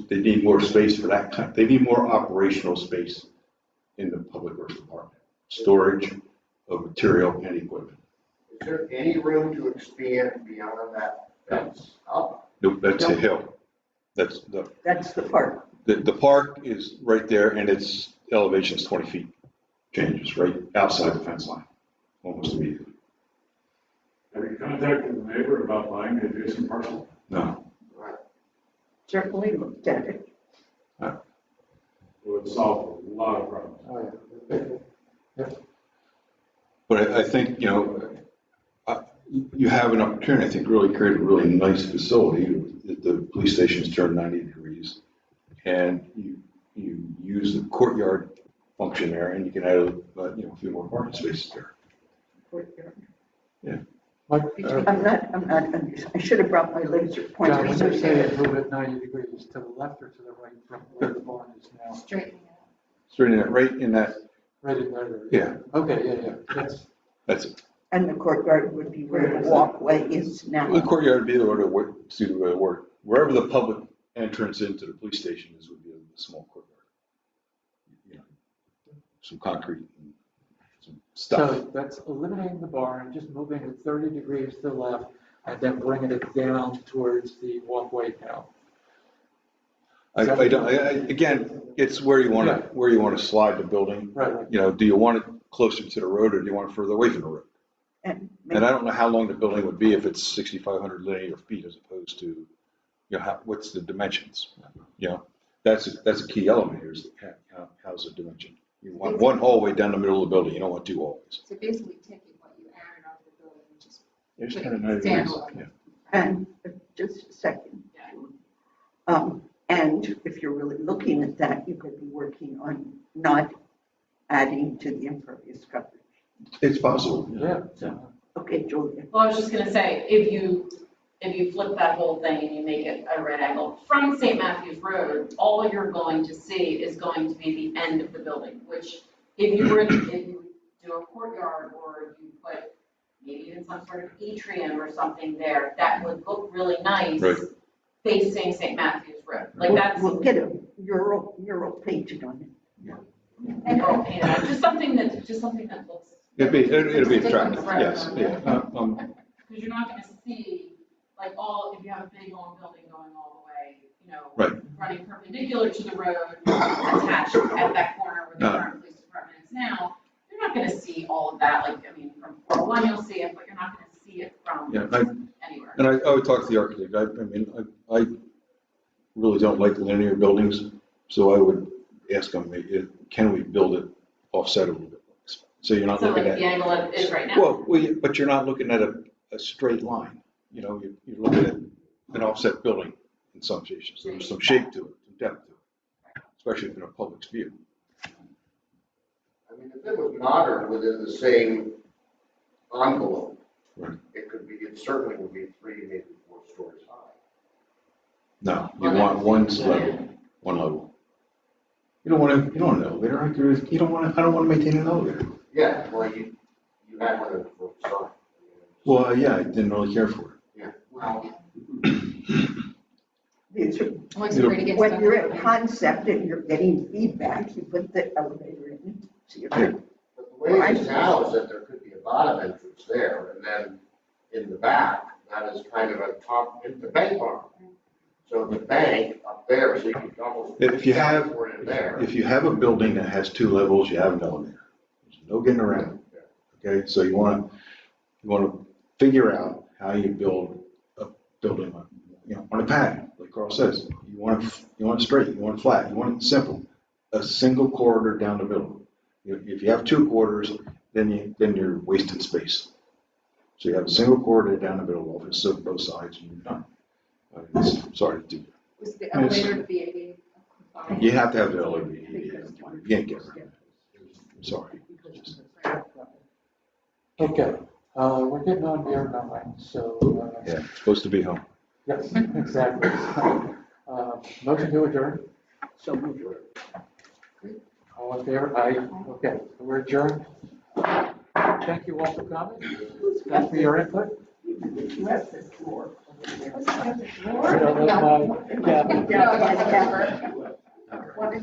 They need more space for that. They need more operational space in the public works department. Storage of material and equipment. Is there any room to expand beyond that fence up? Nope, that's a hill. That's the park. The park is right there, and its elevation is 20 feet. Changes right outside the fence line, almost immediately. Have you contacted the neighbor about buying the adjacent parcel? No. Certainly looked at it. It would solve a lot of problems. Oh, yeah. But I think, you have an opportunity, I think, really create a really nice facility. The police station's turned 90 degrees, and you use the courtyard function there, and you can add a few more parking spaces there. Courtyard. Yeah. I should have brought my laser pointer. John, when you say move it 90 degrees, to the left or to the right from where the barn is now? Straightening it out. Straighten it right in that. Right in there. Yeah. Okay, yeah. That's it. And the courtyard would be where the walkway is now. The courtyard would be the word. Wherever the public entrance into the police station is, would be a small courtyard. Some concrete and some stuff. So that's eliminating the barn, just moving it 30 degrees to the left, and then bringing it down towards the walkway now. Again, it's where you want to slide the building. Right. Do you want it closer to the road, or do you want it further away from the road? And I don't know how long the building would be if it's 6,500 linear feet as opposed to, what's the dimensions? That's a key element here, is how's the dimension? You want one hallway down the middle of the building. You don't want two hallways. So basically taking what you added onto the building and just There's putting kind of it standalone. yeah. And just a second. Yeah. And And if you're really looking at that, you could be working on not adding to the impervious coverage. It's possible. Yeah. Okay, Julia. Well, I was just gonna say, if you flip that whole thing and you make it a right angle, from St. Matthews Road, all you're going to see is going to be the end of the building, which if you do a courtyard or you put maybe even some sort of atrium or something there, that would look really nice Right. facing St. Matthews Road. Like that's, We'll get a mural painted on it. mural painted on, just something that looks. It'd be Different attractive, from yes, the yeah. road. Because you're not gonna see, like, if you have a big long building going all the way, Right. running perpendicular to the road, attached at that corner where the No. current police department is now, you're not gonna see all of that, like, I mean, from 401 you'll see it, but you're not gonna see it from Yeah, anywhere. And I would talk to the architect. I really don't like linear buildings, so I would ask them, can we build it offset a little bit? So you're not So looking like the at, angle it is right now. well, but you're not looking at a straight line. You're looking at an offset building in some cases. There's some shape to it, some depth to it, especially in a public's view. I mean, if it was modern within the same envelope, Right. it certainly would be 3, maybe 4 stories high. No, you want one level. You don't want an elevator. I don't want to maintain an elevator. Yeah, well, you had one of the first time. Well, yeah, I didn't really care for it. Yeah, well, Always afraid to get When stuck. you're at concept and you're getting feedback, you put the elevator in. So you're Yeah. but the way it is now is that there could be a bottom entrance there, and then in the back, that is kind of a top, it's the bank barn. So the bank up there, so you can almost. If you have, for it in there. if you have a building that has 2 levels, you have an elevator. There's no getting around it. Okay, so you want to figure out how you build a building on a pad, like Carl says. You want it straight, you want it flat, you want it simple. A single corridor down the middle. If you have 2 corridors, then you're wasting space. So you have a single corridor down the middle, both sides, and you're done. Sorry to do that. Was the elevator the ADA compliant? You have to have the elevator. You can't get around it. I'm sorry. Okay, we're getting on near 9, so, Yeah, it's supposed to be home. yes, exactly. Motion to adjourn, So moved. all in favor? Aye. Okay, we're adjourned. Thank you all for coming. Thanks for your input. You have the floor. I'll let my- No, I guess never.